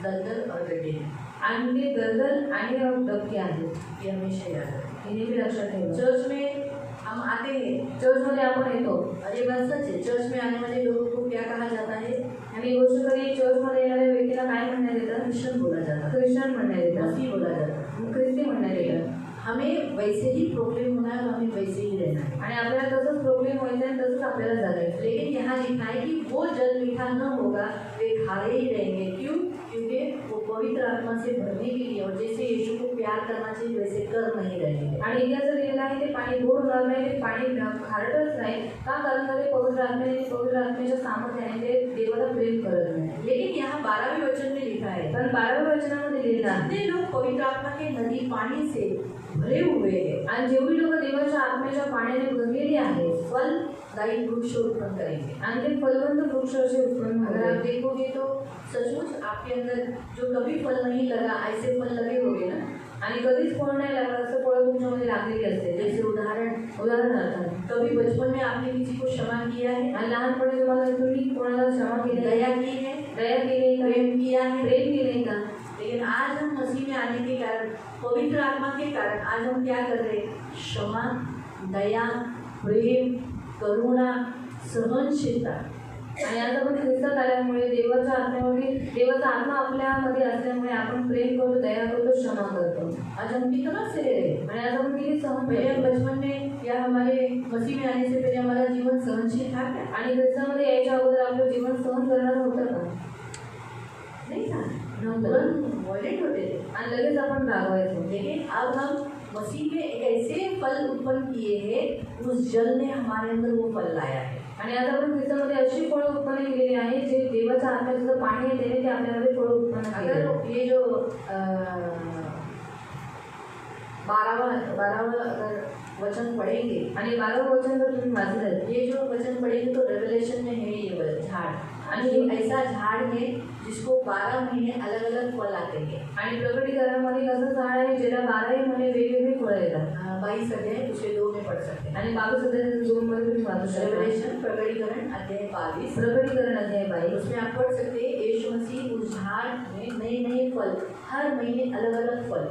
दलदल और गड्ढे हैं. आणि ते दलदल आणि डबके आहेत. ये हमेशा याद रखें. हे नेहमी लक्षात ठेवा. चर्च में हम आते हैं, चर्चमध्ये आपण येतो और ये बात सच है, चर्च में आने वाले लोगों को क्या कहा जाता है, आणि ही गोष्ट कधी चर्चमध्ये येणाऱ्या व्यक्तीला काय म्हणण्यात येतं? क्रिश्चियन बोला जाता है, ख्रिश्चन म्हणण्यात येतं, मसीह बोला जाता है. ख्रिस्ती म्हणण्यात येतं. हमें वैसे ही प्रोक्लेम होना है और हमें वैसे ही रहना है. आणि आपल्याला तसंच प्रॉब्लेम व्हायचं आहे, तसंच आपल्याला जगायचं. लेकिन यहाँ लिखा है कि वो जल मीठा न होगा, वे खारे ही रहेंगे. क्यों? क्योंकि वो पवित्र आत्मा से भरने के लिए और जैसे यीशु को प्यार करना चाहिए वैसे कर नहीं रहेंगे. आणि इतिहासात लिहिलेलं आहे ते पाणी गोड होणार नाही, ते पाणी खारटच नाही. का? कारण का ते पवित्र आत्म्याने, पवित्र आत्म्याच्या सामर्थ्याने ते देवाला प्रेम करत नाही. लेकिन यहाँ 12वें वचन में लिखा है, कारण 12व्या वचनामध्ये लिहिलं आहे, जितने लोग पवित्र आत्मा के नदी पानी से भरे हुए हैं, आणि जेवढी लोक देवाच्या आत्म्याच्या पाण्याने भरलेली आहेत फलदायी वृक्ष उत्पन्न करेंगे. आणि ते फलवंत वृक्ष असे उत्पन्न अगर आप होतात. देखोगे तो सचमुच आपके अंदर जो कभी फल नहीं लगा ऐसे फल लगे होंगे ना. आणि कधीच फळ नाही लागलं असं फळं तुमच्यामध्ये लागलेली असते. जैसे उदाहरणार्थ कभी बचपन में आपने किसी को क्षमा किया है, आणि लहानपणी तुम्हाला तुम्ही कोणाला क्षमा केली, दया की है, दया केली का, प्रेम किया है. प्रेम केले का? लेकिन आज हम मसीह में आने के कारण, पवित्र आत्मा के कारण आज हम क्या कर रहे हैं, क्षमा, दया, प्रेम, करुणा, सहनशीलता. आणि आज आपण ख्रिस्तात आल्यामुळे देवाच्या आत्म्यामध्ये, देवाचा आत्मा आपल्यामध्ये असल्यामुळे आपण प्रेम करतो, दया करतो, क्षमा करतो. आज हम कितना से रहे हैं. आणि आज आपण किती सहन पहले हम करतो. बचपन में या हमारे मसीह में आने से पहले हमारा जीवन सहनशील था क्या? आणि ख्रिस्तामध्ये यायच्या अगोदर आपलं जीवन सहन करणार होतं का? नहीं था, नव्हतं. तुरंत वॉयलेंट होते थे। आणि लगेच आपण रागवायचो. लेकिन अब हम मसीह में एक ऐसे फल उत्पन्न किए हैं, उस जल ने हमारे अंदर वो फल लाया है। आणि आज आपण ख्रिस्तामध्ये अशी फळं उत्पन्न केलेली आहे जे देवाच्या आत्म्याचं पाणी आहे त्याने ते आपल्यामध्ये फळं उत्पन्न केली. अगर ये जो 12वां अगर वचन पढ़ेंगे, आणि 12 वचन जर तुम्ही वाचलं, ये जो वचन पढ़ेंगे तो रेवलेशन में है ये झाड़, आणि ये ऐसा झाड़ है जिसको 12 महीने अलग अलग फल आते हैं। आणि प्रकटीकरणामध्ये कसं झाड आहे ज्याला 12 महिने वेगवेगळी फळं येतात. 22 अध्याय दूसरे 2 में पढ़ सकते हैं। आणि 22 अध्याय 2 मध्ये तुम्ही वाचू शकता. रेवलेशन प्रकटीकरण अध्याय 22, प्रकटीकरण अध्याय 22 उसमें आप पढ़ सकते हैं यीशु मसीह उस झाड़ में नए नए फल, हर महीने अलग अलग फल,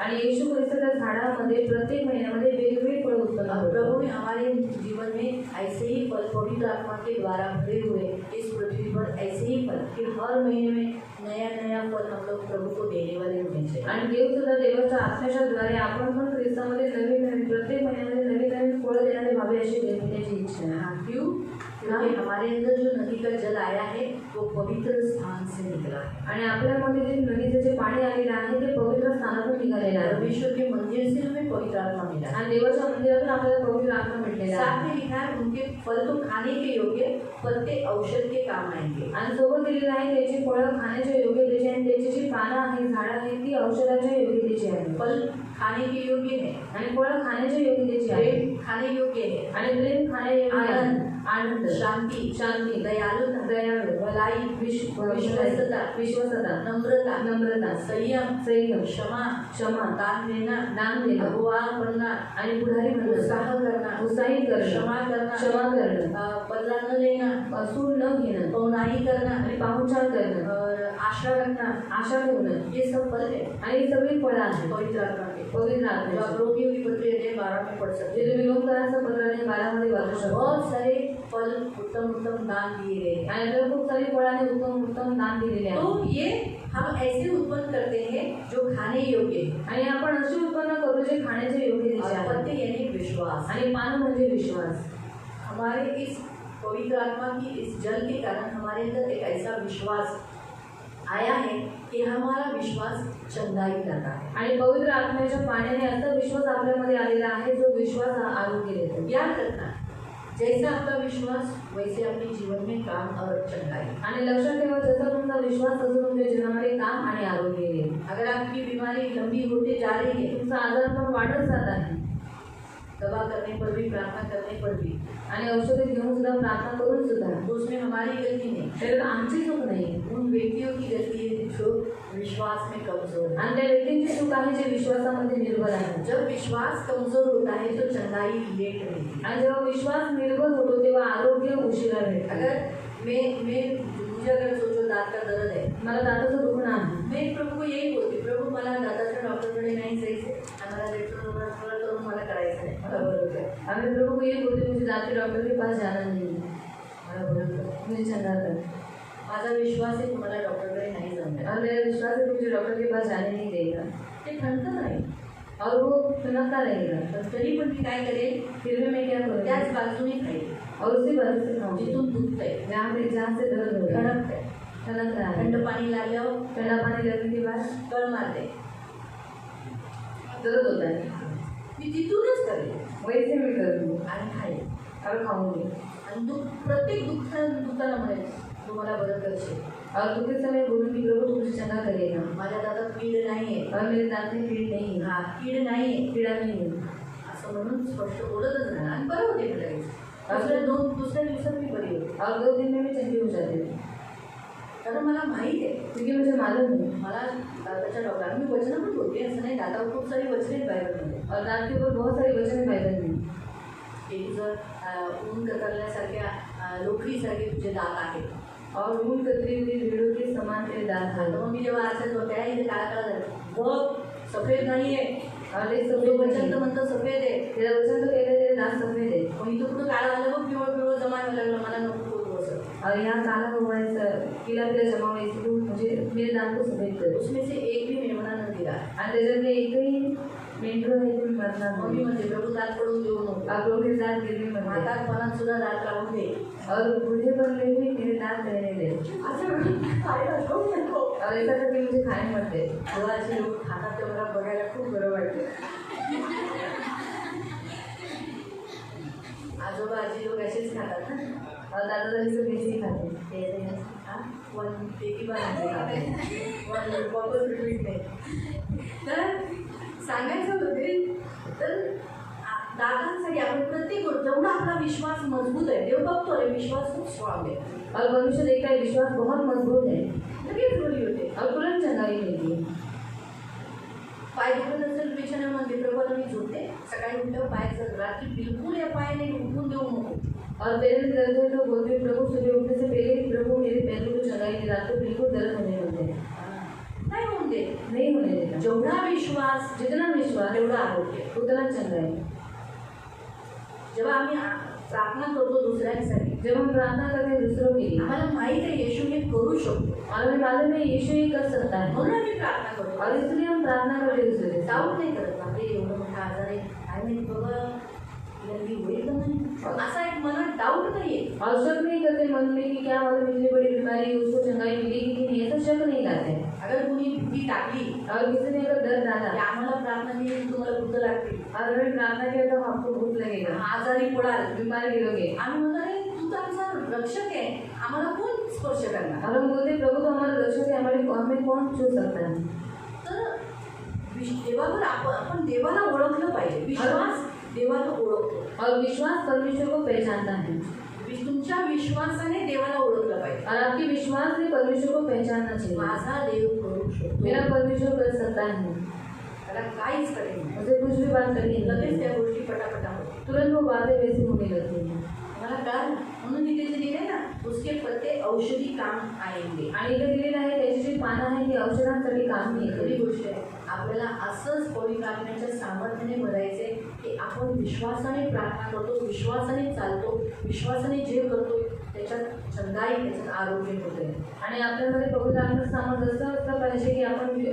आणि येशू ख्रिस्ताच्या झाडामध्ये प्रत्येक महिन्यामध्ये वेगवेगळे फळ उत्पन्न और होतात. प्रभु ने हमारे जीवन में ऐसे ही फल पवित्र आत्मा के द्वारा भरे हुए इस पृथ्वी पर ऐसे ही फल कि हर महीने में नया नया फल हम लोग प्रभु को देने वाले होने चाहिए। आणि देव सुद्धा देवाच्या आत्म्याच्या द्वारे आपण पण ख्रिस्तामध्ये नवीन नवीन प्रत्येक महिन्यामध्ये नवीन नवीन फळं देणारे व्हावे अशी देवाची इच्छा आहे. हाँ, क्यों? क्योंकि हमारे अंदर जो नदी का जल आया है वो पवित्र स्थान से निकला है। आणि आपल्यामध्ये जे नदीचे जे पाणी आलेलं आहे ते पवित्र स्थानातून निघालेलं आहे. परमेश्वर के मंदिर से हमें पवित्र आत्मा मिला है। आणि देवाच्या मंदिरातून आपल्याला पवित्र आत्मा भेटलेला आहे. साथ में लिखा है उनके फल तो खाने के योग्य, पत्ते औषध के काम आएंगे। आणि सोबत दिलेलं आहे त्याची फळं खाण्याच्या योग्यतेची आणि त्याची जी पानं आहेत झाडं आहेत ती औषधाच्या योग्यतेची आहेत. फल खाने के योग्य है, आणि फळं खाण्याच्या योग्यतेची आहेत. प्रेम खाने योग्य है, आणि प्रेम खाण्यायोग्य आहे. आनंद, आनंद, शांति, शांती, दयालुता, दयाळू, भलाई, विश्वस्तता, विश्वासता, नम्रता, नम्रता, संयम, संयम, क्षमा, क्षमा, दान देना, दान देणं, अगुवा बनना, आणि पुढारी बनणं, उत्साह करना, उत्साहित करणं, क्षमा करना, क्षमा करणं, बदला न लेना, सूड न घेणं, पौनाही करना, आणि पाहुणचार करणं, और आशा रखना, आशा ठेवणं, ये सब फल है आणि ही सगळी फळं आहेत पवित्र आत्मा के। पवित्र जो आत्म्याची. आप रोमियो की पत्री अध्याय 12 में पढ़ सकते जे हैं। तुम्ही लोककरांचं पत्राने 12 मध्ये वाचू शकता. बहुत सारे फल उत्तम उत्तम दान दिए गए हैं। आणि आपल्याला खूप सारी फळाने उत्तम उत्तम दान दिलेले आहे. तो ये हम ऐसे उत्पन्न करते हैं जो खाने योग्य है। आणि आपण असे उत्पन्न करू जे खाण्याचे योग्यतेचे और आहे. पत्ते यानी विश्वास। आणि पान म्हणजे विश्वास. हमारे इस पवित्र आत्मा की इस जल के कारण हमारे अंदर एक ऐसा विश्वास आया है कि हमारा विश्वास चंगाई लाता है। आणि पवित्र आत्म्याच्या पाण्याने असा विश्वास आपल्यामध्ये आलेला आहे जो विश्वास हा आरोग्य देतो. याद रखना, जैसा आपका विश्वास वैसे अपने जीवन में काम और चंगाई। आणि लक्षात ठेवा जसा तुमचा विश्वास तसं तुमच्या जीवनामध्ये काम आणि आरोग्य येईल. अगर आपकी बीमारी लंबी होते जा रही है, तुमचा आजार पण वाढत जात आहे दवा करने पर भी, प्रार्थना करने पर भी, आणि औषधे घेऊन सुद्धा प्रार्थना करून सुद्धा, तो उसमें हमारी गलती नहीं, त्यात आमची चूक नाही. उन व्यक्तियों की गलती है जो विश्वास में कमजोर है। आणि त्या व्यक्तींची चूक आहे जे विश्वासामध्ये निर्बल आहे. जब विश्वास कमजोर होता है तो चंगाई लेट मिलती है। आणि जेव्हा विश्वास निर्बल होतो तेव्हा आरोग्य उशिरा भेटतं. अगर मुझे अगर सोचो दांत का दर्द है, मला दाताचं दुखणं आहे, मैं प्रभु को यही बोलती, प्रभु मला दाताच्या डॉक्टरकडे नाही जायचं, आम्हाला रेफर करून मला करायचं नाही, मला बरोबर आहे। आम्ही प्रभु को ये बोलते मुझे दांत के डॉक्टर के पास जाना नहीं है, मला बरोबर आहे। मुझे चंगा कर. माझा विश्वास आहे तुम्हाला डॉक्टरकडे नाही जमणार, और मेरा विश्वास है कि मुझे डॉक्टर के पास जाने नहीं देगा. ते ठणकत नाही, और वो सुनाता रहेगा. पण तरी पण मी काय करेल, फिर भी मैं क्या करूँगी, त्याच बाजूने खाईल और उसी बाजू से खाऊंगी जिथून दुखतंय, जहाँ से दर्द हो रहा है, ठणकतंय। ठनक रहा है. थंड पाणी लागल्यावर ठंडा पानी लगने के बाद कळ मारते, दर्द होता है. मी तिथूनच करेल वैसे मैं करूँगी आणि खाईल। और खाऊंगी. आणि प्रत्येक दुखताना म्हणेल तू मला बरं करशील, और दुखते समय बोलूँगी प्रभु तू मुझे चंगा करेगा. माझ्या दातात कीड नाही आहे, और मेरे दांत में पीड़ नहीं है, हा कीड नाही आहे पीड़ा नहीं है. असं म्हणून स्पष्ट बोलतच नाही आणि बरं होते मला लगेच. दुसऱ्या दिवसात मी बरी होते, और 2 दिन में भी चंगी हो जाती है. कारण मला माहीत आहे, क्योंकि मुझे मालूम है. मला दाताच्या डॉक्टर मी वचनं पण बोलते, असं नाही, दातावर खूप सारी वचने आहेत बायबलमध्ये। और दांत के ऊपर बहुत सारी वचन है बाइबल में. एक जर ऊन कतरल्यासारख्या लोकरीसारखे तुझे दात आहेत, और ऊन कतरी हुई भेड़ों के समान तेरे दांत तर हैं. मग मी जेव्हा आरशात बघते इथे काळा काळा झालं, बघ सफेद नाही आहे, और एक तुझं सफेद वचन वचन तर म्हणतं सफेद आहे, तेरा वचन तो कहते हैं तेरे दांत सफेद है. मग इथं कुठं काळा आलं बघ, पिवळं पिवळं जमायला लागलं, मला नको करू असं। और यहाँ काला हुआ है सर पीला पीला जमा हुआ है इसलिए मुझे मेरे दांत को सफेद कर. उसमें से एक भी मेमना न गिरा, आणि त्याच्यातले एकही मेंढरू है तुम्ही मरणार मम्मी नाही. म्हणते प्रभू दात पडून देऊ नको, आप लोग के साथ गिरने मत दे. म्हातारपणात सुद्धा दात लावून दे. और बूढ़े बनने भी मेरे दांत रहने दे. असं म्हणून खायला नको नको. और ऐसा करके मुझे खाने मत दे. जेव्हा असे लोक खातात ते मला बघायला खूप बरं वाटतं. आजोबा आजी लोक असेच खातात ना. और दादा दादी सब ऐसे ही खाते. ते हां वन पेकी बनवते वन वापस रिपीट नाही. तर सांगायचं होते तर दादांसाठी आपण प्रत्येक गोष्ट जेवढा आपला विश्वास मजबूत आहे देव बघतो रे विश्वास खूप स्ट्रॉंग आहे. और मनुष्य देखता है विश्वास बहुत मजबूत है. लगेच बरी होते. और तुरंत चंगाई मिलती है. पाय दुखत असेल बिछाण्यामध्ये प्रभू मी झोपते सकाळी उठल्यावर पाय जर रात्री बिलकुल या पायाने उठून देऊ नको. और पैर में दर्द है तो बोलते प्रभु सुबह उठने से पहले प्रभु मेरे पैरों को चंगाई दे. रात को बिल्कुल दर्द होने लगते हैं. नाही होऊन दे. नहीं होने देता. जेवढा विश्वास जितना विश्वास तेवढा आरोग्य. उतना चंगाई. जेव्हा आम्ही प्रार्थना करतो दुसऱ्यांसाठी जब हम प्रार्थना करते हैं दूसरों के लिए आम्हाला माहित आहे येशू हे करू शकतो और हमें मालूम है यीशु ये कर सकता है म्हणून आम्ही प्रार्थना करतो. और इसलिए हम प्रार्थना करते हैं दूसरे से. डाऊट नाही करत बापरे एवढं मोठा आजार आहे काय माहिती बाबा जल्दी होईल का नाही असा एक मनात डाऊट नाही आहे. और शक नहीं करते मन में कि क्या मालूम इतनी बड़ी बीमारी है उसको चंगाई मिलेगी कि नहीं. ऐसा शक नहीं करते. अगर कुणी भीती टाकली और किसी ने अगर डर डाला की आम्हाला प्रार्थना केली तुम्हाला भूत लागतील और अगर प्रार्थना किया तो आपको भूख लगेगा, आजारी पडाल बीमार गिरोगे. आम्ही म्हणतो अरे तू तर आमचा रक्षक आहे आम्हाला कोण स्पर्श करणार. और हम बोलते प्रभु तो हमारा रक्षक है, हमें कौन छू सकता है. तर देवावर आपण देवाला ओळखलं पाहिजे. विश्वास देवाला ओळखतो और विश्वास परमेश्वर को पहचानता है. तुमच्या विश्वासाने देवाला ओळखलं पाहिजे. और आपके विश्वास से परमेश्वर को पहचानना चाहिए. माझा देव करू शकतो. मेरा परमेश्वर कर सकता है. त्याला काहीच करेल मुझे कुछ भी बात करनी लगेच है, त्या गोष्टी पटापटा होतात. तुरंत वो बातें वैसी होने लगती हैं. मला कळलं म्हणून तिथे जे दिले ना उसके पत्ते औषधी काम आएंगे. आणि इथे दिलेलं आहे त्याची जी पानं आहे ती औषधांसाठी काम खरी येते. गोष्ट आहे. आपल्याला असंच पवित्र आत्म्याच्या सामर्थ्याने भरायचे की आपण विश्वासाने प्रार्थना करतो विश्वासाने चालतो विश्वासाने जे करतो त्याच्यात चंगाई त्याच्यात आरोग्य होते. आणि आपल्यामध्ये पवित्र आत्मा सामर्थ्य असं असलं पाहिजे की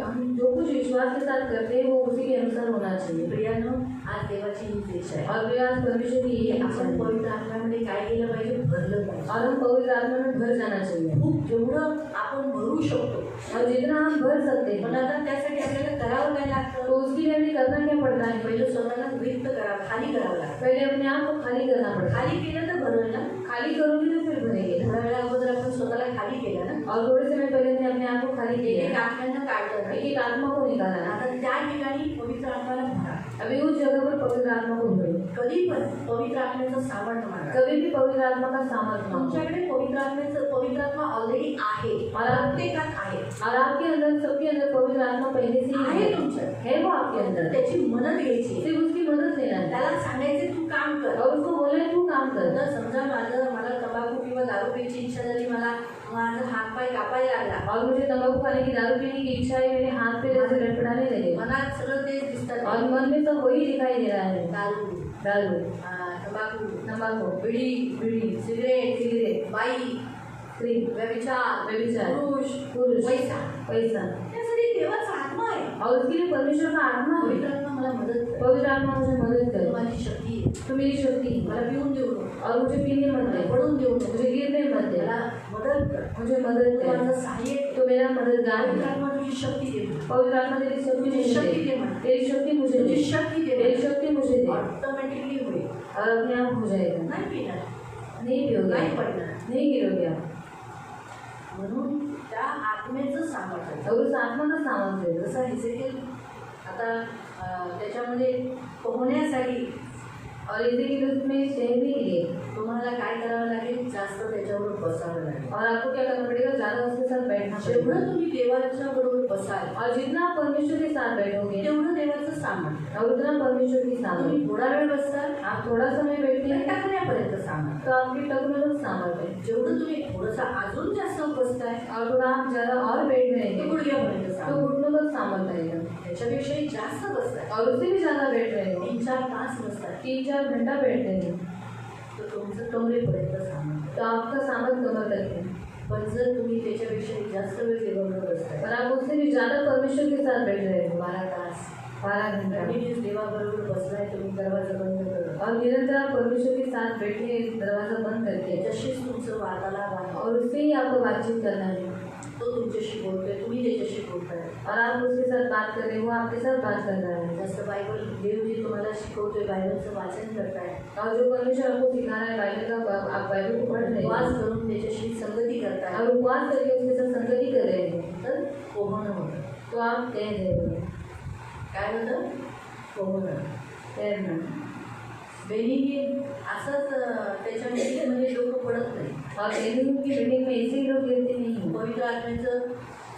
हम जो कुछ विश्वास के साथ करते हैं वो उसी के अनुसार होना चाहिए. प्रियानो आज देवाची हीच इच्छा आहे. और प्रयास परमेश्वर की यही इच्छा आपण है. पवित्र आत्म्यामध्ये काय केलं पाहिजे भरलं पाहिजे. और हम पवित्र आत्मा में भर जाना चाहिए. खूप जेवढं आपण भरू शकतो और जितना हम भर सकते पण हैं आता त्यासाठी आपल्याला करावं काय लागतं. तो उसके लिए हमें करना क्या पड़ता है. पहिलं स्वतःला रिक्त करावं खाली करावं लागतं. पहले अपने आप को खाली करना पड़ता है. खाली केलं तर भरेल ना. खाली करोगे तो फिर भरेंगे. थोड्या वेळा अगोदर आपण स्वतःला खाली केलं ना और थोड़े समय पहले हमने अपने आप को खाली एक किया, आत्म्यानं काढलं ना. एक एक आत्मा को निकाला. आता त्या ठिकाणी पवित्र आत्म्याला भरा. अभी उस जगह पर पवित्र आत्मा को भरो. कधी पण पवित्र आत्म्याचं सामर्थ्य मागा. कभी भी पवित्र आत्मा का सामर्थ्य मांगो. तुमच्याकडे पवित्र आत्मा ऑलरेडी आहे. प्रत्येकात आहे. और आपके अंदर सबके अंदर पवित्र आत्मा पहले से ही आहे तुमचं. है वो आपके अंदर. त्याची मदत घ्यायची. सिर्फ उसकी मदद लेना है त्याला सांगायचे तू काम कर. और उसको बोलना है तू काम कर. तर समजा मला तंबाखू किंवा दारू प्यायची इच्छा झाली माझा हात पाय कापायला लागला और मुझे तंबाकू खाने की दारू पीने की इच्छा है. मेरे हाथ पे जैसे लटपटाने लगे मनात सगळं तेच दिसतात. और मन में सब वही दिखाई दे रहा है. दारू दारू, तंबाखू बीड़ी सिगरेट बाई स्त्री, व्यभिचार पुरुष, पैसा त्यासाठी देवाचा आत्मा आहे. और उसके लिए परमेश्वर का आत्मा है. पवित्र आत्मा मला मदत कर. पवित्र आत्मा मुझे मदद कर. माझी शक्ती आहे. तो मेरी शक्ति है. मला पिऊन देऊ नको. और मुझे पीने मत दे. पडून देऊ नको. मुझे गिरने मत दे. मला मदत कर. मुझे मदद कर. माझं सहाय्य तो मेरा मददगार पवित्र है. आत्मा तुझी शक्ती दे. पवित्र आत्मा तेरी शक्ति मुझे शक्ति दे. दे मन. तेरी शक्ति मुझे तुझी दे. शक्ती दे. तेरी शक्ति मुझे दे. ऑटोमॅटिकली होईल. और अपने आप हो जाएगा. नाही पिणार नहीं पियोगे, नाही पडणार. नहीं गिरोगे आप. म्हणून त्या आत्मेचं सामर्थ्य और उस आत्मा का सामर्थ्य है. जसं हिजेकियल आता त्याच्यामध्ये पोहण्यासाठी और इसे की उसमें शहरी के लिए तुम्हाला काय करावं लागेल जास्त त्याच्यावर बसावं लागेल. और आपको क्या करना पड़ेगा, ज़्यादा उसके साथ बैठना पड़ेगा. जेवढं तुम्ही देवाच्या बरोबर बसाल और जितना आप परमेश्वर के साथ बैठोगे तेवढं देवाचं सामान. और उतना परमेश्वर के साथ. तुम्ही थोडा वेळ बसताल आप थोड़ा समय बैठते हैं टाकण्यापर्यंत सामान. तो आपके टक में लोग सामर्थ्य है. जेवढं तुम्ही थोडंसं अजून जास्त बसताय और थोड़ा आप ज़्यादा और बैठ ते रहेंगे गुडघ्यापर्यंत तो सामान. घुटनों तक सामर्थ्य आएगा. त्याच्यापेक्षाही जास्त बसताय और उससे भी ज़्यादा बैठ रहे हो, 3-4 तास बसताय 3-4 घंटा बैठते हैं तर तुमचं कमरेपर्यंत सामान. तो आपका सामर्थ्य कमर तक है. पण जर तुम्ही त्याच्यापेक्षा जास्त वेळ देवाबरोबर बसताय पर आप उससे भी ज़्यादा परमेश्वर के साथ बैठ रहे हो 12 तास 12 घंटा कंटिन्यूस देवाबरोबर बसलाय तुम्ही, दरवाजा बंद करा और निरंतर आप परमेश्वर के साथ बैठे दरवाजा बंद करके त्याच्याशीच तुमचं वार्तालाप आहे और उससे ही आपको बातचीत करना है तो तुमच्याशी बोलतोय, तुम्ही त्याच्याशी बोलताय. और आप उसके साथ बात कर रहे हैं, वो आपके साथ बात कर रहा है. जसं बायबल देव जी तुम्हाला शिकवतोय, बायबलचं वाचन करताय, और जो परमेश्वर आपको सिखा रहा है बाइबल का, आप बाइबल को पढ़ रहे उपवास हैं करून त्याच्याशी संगती करताय, और उपवास करके उसके साथ संगति कर रहे हैं, तर पोहणं होतं. तो आप कह रहे हो काय होतं? पोहणं. तैरना. बेनिंग असंच त्याच्या मीटिंगमध्ये लोक पडत नाही. और बेनिंग की मीटिंग में ऐसे ही लोग गिरते नहीं हैं. पवित्र आत्म्याचं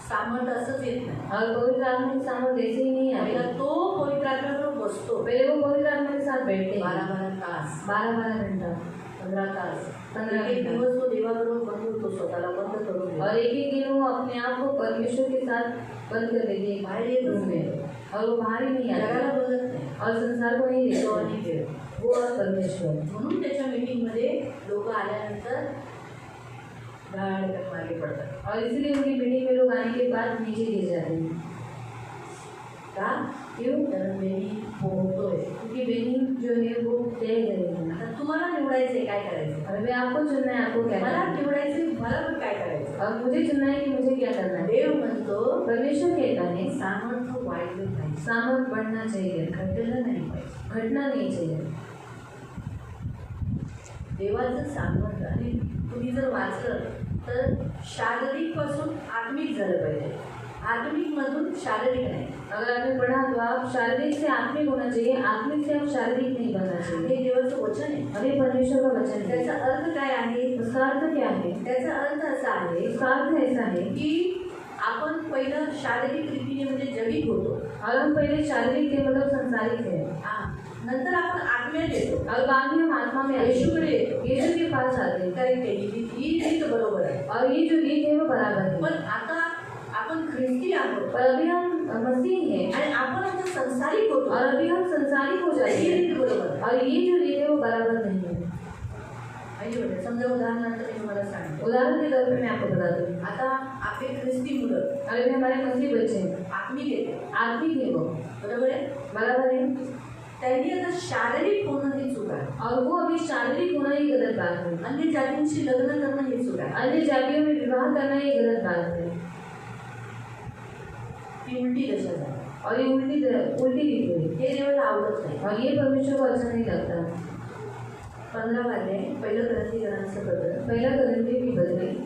सामर्थ्य असंच येत नाही. और पवित्र आत्मा के सामर्थ्य ऐसे ही नहीं पहिला आता. तो पवित्र आत्म्याबरोबर बसतो पहले वो पवित्र आत्मा के साथ बैठते हैं 12 तास, 12 घंटा 15 तास. 15 एक घंटा. दिवस तो देवाबरोबर बंद होतो, स्वतःला बंद करून घेतो. और एक ही दिन वो अपने आप को परमेश्वर के साथ बंद कर देती है बाहेर येत रूम में, और वो बाहर ही नहीं जगाला आता बघत नाही. और संसार को नहीं तो देखता. आणि देव. वो और परमेश्वर. म्हणून त्याच्या मीटिंगमध्ये लोक आल्यानंतर धडाधड मागे पडतात. और इसलिए उनकी मीटिंग में लोग आने के बाद नीचे गिर जाते हैं. का? क्यों? कारण बेनी पोहतोय. क्योंकि बेनिंग जो है वो तय करेगा. आता तुम्हाला निवडायचंय काय करायचं. और वे आपको चुनना है, आपको क्या मला करना है. निवडायचंय, मला पण काय करायचं. और मुझे चुनना है कि मुझे क्या करना है. देव म्हणतो परमेश्वर कहता है सामर्थ्य वाढलं पाहिजे, सामर्थ बढ़ना चाहिए, घटलं नाही पाहिजे. घटना नहीं चाहिए. देवाचं सामर्थ्य आणि तुम्ही जर वाचलं तर शारीरिक पासून आत्मिक झालं पाहिजे, आत्मिक मधून शारीरिक नाही. अगर आपने पढ़ा तो आप शारीरिक से आत्मिक होना चाहिए, आत्मिक से आप शारीरिक नहीं बनना चाहिए. हे देवाचं वचन आहे. और ये परमेश्वर का वचन है. त्याचा अर्थ काय आहे? उसका अर्थ क्या है? त्याचा अर्थ असा आहे उसका अर्थ ऐसा है की आपण पहिलं शारीरिक रीतीने म्हणजे जैविक होतो, और हम पहले शारीरिक थे मतलब संसारिक थे, नंतर आपण आत्म्यात येतो, और बाद में हम आत्मा में आते हैं. येशूकडे येतो. यीशु के पास आते हैं. करेक्ट आहे, ही रीत बरोबर आहे. और ये जो रीत है वो बराबर है. पण आता आपण ख्रिस्ती आहोत पर अभी हम मसीह हैं आणि आपण आता संसारिक होतो, और अभी हम संसारिक हो जाते ही हैं. रीत बरोबर आहे. और ये जो रीत है वो बराबर नहीं है. माहिती होते. समजा उदाहरणार्थ मी तुम्हाला सांगतो, उदाहरण के तौर पे मैं आपको बता दूँ. आता आपले ख्रिस्ती मुलं अभी हमारे मसीह बच्चे हैं, आत्मिक येते, आत्मिक है वो, बरोबर आहे. बराबर है. त्यांनी आता शारीरिक होणं ही चूक आहे, और वो अभी शारीरिक होना ही गलत बात है. अन्य जातींशी लग्न करणं ही चूक आहे. अन्य जातियों में विवाह करना ये गलत बात है. ती उलटी दशा झाली. और ये उल्टी रीत है. हे देवाला आवडत नाही. और ये परमेश्वर को अच्छा नहीं लगता. 15 वाले पहिलं ग्रंथीकरणाचं पत्र, पहला करंती की बदली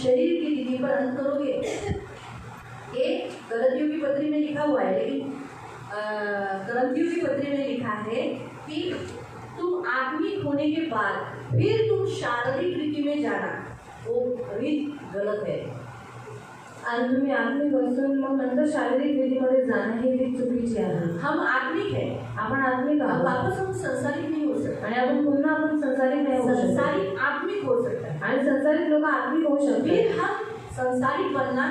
शरीर की रीति पर अंत करोगे. ये गलतियों की पत्री में लिखा हुआ है, लेकिन गलतियों की पत्री में लिखा है कि तुम आत्मिक होने के बाद फिर तुम शारीरिक रीति में जाना, वो रीत गलत है. आणि तुम्ही आत्मिक असून मग नंतर शारीरिक रीतीमध्ये जाणं ही रीत चुकीची आहे. हम आत्मिक है, आपण आत्मिक अब आहोत वापस हम संसारिक नहीं हो सकते. आणि आपण पुन्हा आपण संसारिक नाही होऊ शकत. संसारिक आत्मिक हो सकता है, आणि संसारिक लोक आत्मिक होऊ शकतात. फिर हम संसारिक बनना,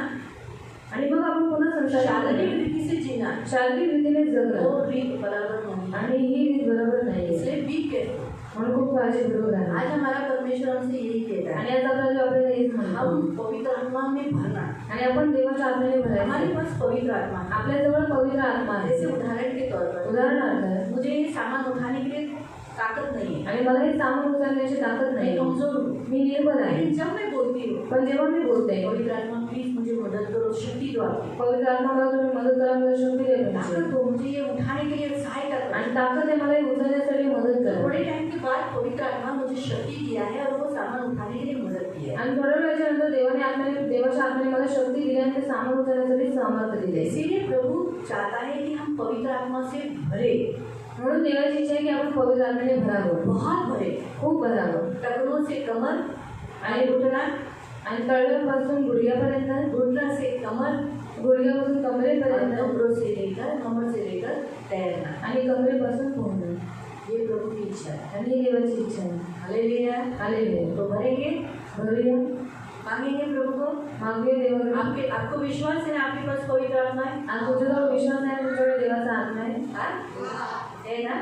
आणि मग आपण पुन्हा संसारिक शारीरिक बनणार. रीति से जीना, शारीरिक रीतीने जगणं वो रीत बराबर नहीं. आणि ही रीत बरोबर नाही. इसलिए बी केयरफुल. म्हणून खूप काळजीपूर्वक राहा. आज हमारा परमेश्वर हमसे यही कहता है, आणि आज आपल्याला जो आपल्याला हेच म्हणतो, हम पवित्र आत्मा में भरना. आणि आपण देवाच्या आत्म्याने हमारे भरायचं. पास पवित्र आत्मा है. आपल्याजवळ पवित्र आत्मा आहे. जैसे उदाहरण के तौर पर उदाहरणार्थ मुझे ये सामान उठाने के लिए ताकत नहीं है, आणि मला हे सामान उचलण्याची ताकद मैं नाही. कमजोर हूँ. मी निर्बल आहे. लेकिन जब मैं बोलती हूँ, पण जेव्हा मी बोलते पवित्र आत्मा प्लीज मुझे मदद करो, शक्ति दो आपकी, पवित्र आत्मा मला तुम्ही मदत करा, मला शक्ती द्या तुमची. ताकत दो, मुझे ये उठाने के लिए सहायता करो. आणि ताकद आहे मला हे उचलण्यासाठी बाद पवित्र आत्मा मुझे शक्ति दिया है और वो सामान उठाने के लिए मदद की है। आणि थोड्या वेळाच्या नंतर देवाच्या आत्म्याने मला शक्ती दिली आणि ते सामान उचलण्यासाठी सामर्थ्य दिले. इसीलिए प्रभु चाहता है कि हम पवित्र आत्मा से भरे, म्हणून देवाची इच्छा आहे की आपण पवित्र आत्म्याने भरावं, बहुत भरे, खूप भरावं. टखनों से कमर आणि घुटना, आणि तळव्यापासून गुडघ्यापर्यंत, घुटना से कमर, गुडघ्यापासून कमरेपर्यंत, कमरों से लेकर कमर से लेकर तैरना, आणि कमरेपासून पोहणं. ये प्रभु की इच्छा है. आणि ही देवाची इच्छा आहे. हालेलुया. हालेलुया. तो भरेंगे, भरूया, मांगेंगे प्रभु को. मागूया देवाकडे. आपको विश्वास है आपके पास पवित्र आत्मा है? आणि तुझ्याजवळ विश्वास आहे, तुझ्याकडे देवाचा आत्मा आहे. है ना?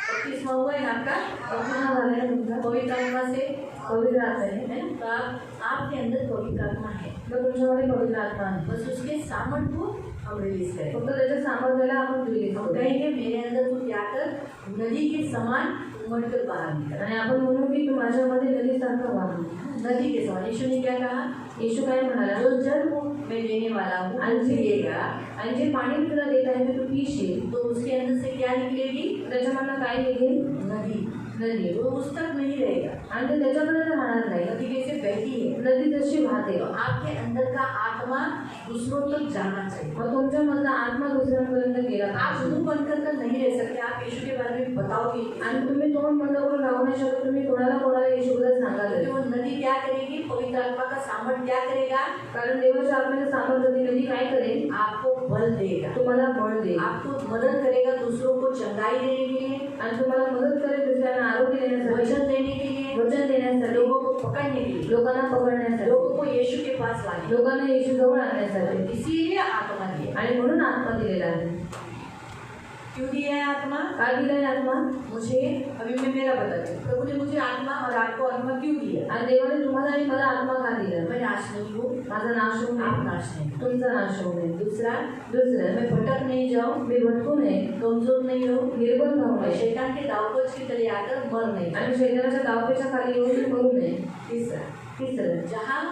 25वां हुआ है आपका, पूर्ण झालाय तुमचा पवित्र आत्मा से, पवित्र आत्मा आहे. है ना? तो आपके अंदर पवित्र आत्मा है, तर तुमच्यामध्ये पवित्र आत्मा आहे. बस उसके सामर्थ को हम रिलीज करें. फक्त त्याच्या सामर्थ्याला आपण रिलीज हम करू. कहेंगे मेरे अंदर तू जाकर नदी के समान उमड़कर बाहर निकल. आणि आपण म्हणू की तू माझ्यामध्ये नदीसारखं वाहू. नदी के समान. यीशु ने क्या कहा? येशू काय म्हणाला? जो जल को मैं देने वाला हूँ आणि पिएगा, आणि जे पाणी मी तुला देत आहे ते तू पिशील, तो उसके अंदर से क्या निकलेगी? त्याच्यामधनं काय निघेल? नदी. नदी. वो उस तक नहीं रहेगा. आणि ते त्याच्यापर्यंत राहणार नाही. नदी कैसे बहती है? नदी जशी वाहते. तो आपके अंदर का आत्मा दूसरों तक जाना चाहिए. मग तुमच्यामधला आत्मा दुसऱ्यांपर्यंत गेला आप पाहिजे. मुंह बंद कर नहीं रह सकते. आप यीशु के बारे में बताओगे आणि तुम्ही तोंड बंद करून राहू नाही शकत. तुम्ही कोणाला येशूबद्दल सांगाल. तो वो नदी क्या करेगी? पवित्र आत्मा का सामर्थ क्या करेगा? कारण देवाच्या आत्म्याचे सामर्थ्य ती नदी काय करेल? आपको बल देगा, तुम्हाला बळ देईल. आपको मदद करेगा दूसरों को चंगाई देने के लिए, आणि तुम्हाला मदत करेल दुसऱ्यांना आरोग्य देण्यासाठी, वचन देने के लिए, वचन देण्यासाठी, लोगों को पकड़ने के लिए, लोकांना पकडण्यासाठी, लोगों को यीशु के पास लाने. लोकांना येशू जवळ आणण्यासाठी. इसीलिए आत्मा दिया. आणि म्हणून आत्मा दिलेला आहे. क्यों दिया है आत्मा? काय दिलाय आत्मा? मुझे अभी मैं मेरा बताती हूँ. प्रभु ने मुझे आत्मा और आपको आत्मा क्यों दिया? आणि देवाने तुम्हाला आणि मला आत्मा का दिला? मैं नाश नहीं हूँ, माझा नाश होऊ आप नये, नाश नहीं. तुमचा नाश होऊ नये. दूसरा, दुसरं, मैं भटक नहीं जाऊँ, मी भटकू नये, कमजोर नहीं हो, निर्बल होऊ और नये, शैतान के दावपेच के तले आकर मर नहीं. आणि शैतानाच्या दावपेच्या खाली येऊन मरू नये. तीसरा, तिसरं, जहाँ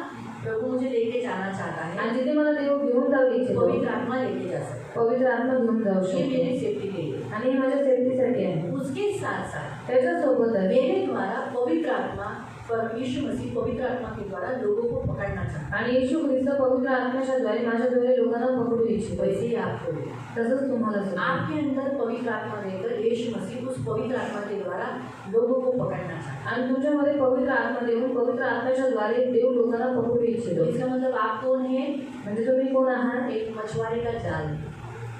प्रभु मुझे लेके जाना चाहता है, आणि जिथे मला देव घेऊन जाऊ इच्छितो, पवित्र आत्मा लेके जा सकता पवित्र आत्मा घेऊन जाऊ है. ये शकतो. मेरी सेफ्टी के लिए. आणि हे माझ्या सेफ्टीसाठी आहे. उसके साथ साथ त्याच्यासोबतच मेरे द्वारा पवित्र आत्मा पर यीशु मसीह पवित्र आत्मा के द्वारा लोगों को पकड़ना चाहता आणि येशू ख्रिस्त पवित्र आत्म्याच्या द्वारे माझ्याद्वारे लोकांना पकडू है. इच्छितो. वैसे ही आपको भी. तसंच तुम्हाला सुद्धा. आपके अंदर पवित्र आत्मा देकर यीशु मसीह उस पवित्र आत्मा के द्वारा लोगों को पकड़ना चाहता आणि तुमच्यामध्ये पवित्र आत्मा देऊन पवित्र आत्म्याच्या द्वारे देव लोकांना पकडू है. इच्छितो. तो इसका मतलब आप कौन है? म्हणजे तुम्ही कोण आहात? एक मछुआरे का जाल.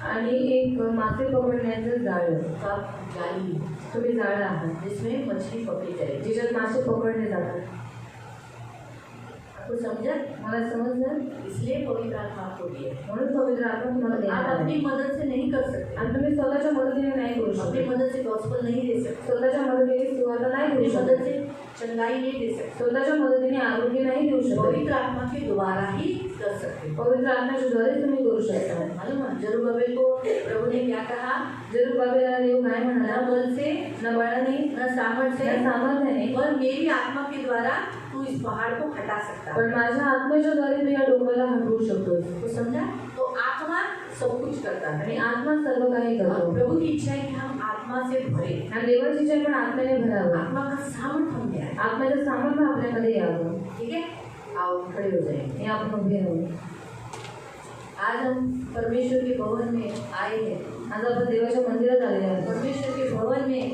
आणि एक मासे पकडण्याचं जाळं. तो आप जाली तुम्ही जाळं आहात जिसमें मछली पकड़ी जाएगी. ज्याच्यात मासे पकडले जातात. आपको समझा? मला समजलं. इसलिए पवित्र आत्मा आपको दिया. म्हणून पवित्र आत्मा तुम्हाला आप देणार अपनी आहे. मदद से नहीं कर सकते. आणि तुम्ही स्वतःच्या मदतीने नाही करू अपनी शकत. मदद से गॉस्पेल नहीं दे सकते. स्वतःच्या मदतीने सुरुवात नाही अपनी करू मदद शकत. से चंगाई नहीं दे सकते. स्वतःच्या मदतीने आरोग्य नाही देऊ शकत. पवित्र आत्मा के द्वारा ही कर सकते. पवित्र आत्म्याच्या द्वारे तुम्ही करू शकता. मालूम है जरुब्बाबेल को प्रभु ने क्या कहा? जरुब्बाबेलला देव काय न म्हणाला? बल से, न बळाने, न सामर्थ न से, सामर्थ्याने, पर मेरी आत्मा के द्वारा तू इस पहाड़ को हटा सकता है. पण माझ्या आत्म्याच्या द्वारे तू या डोंगराला हटवू शकतोस. तो समझा? तो आत्मा सब कुछ करता है. आणि आत्मा सर्व काही और करतो. प्रभु की इच्छा है कि हम आत्मा से भरे. आणि देवाची इच्छा पण आत्म्याने भरावं. आत्मा का सामर्थ हम में आए. आत्म्याचं सामर्थ्य आपल्यामध्ये यावं. ठीक है? आओ खड़े हो जाएंगे. हे आपण उभे राहू. आज हम परमेश्वर के भवन में आए हैं. आज आपण देवाच्या मंदिरात आलेले आहोत. परमेश्वर के भवन में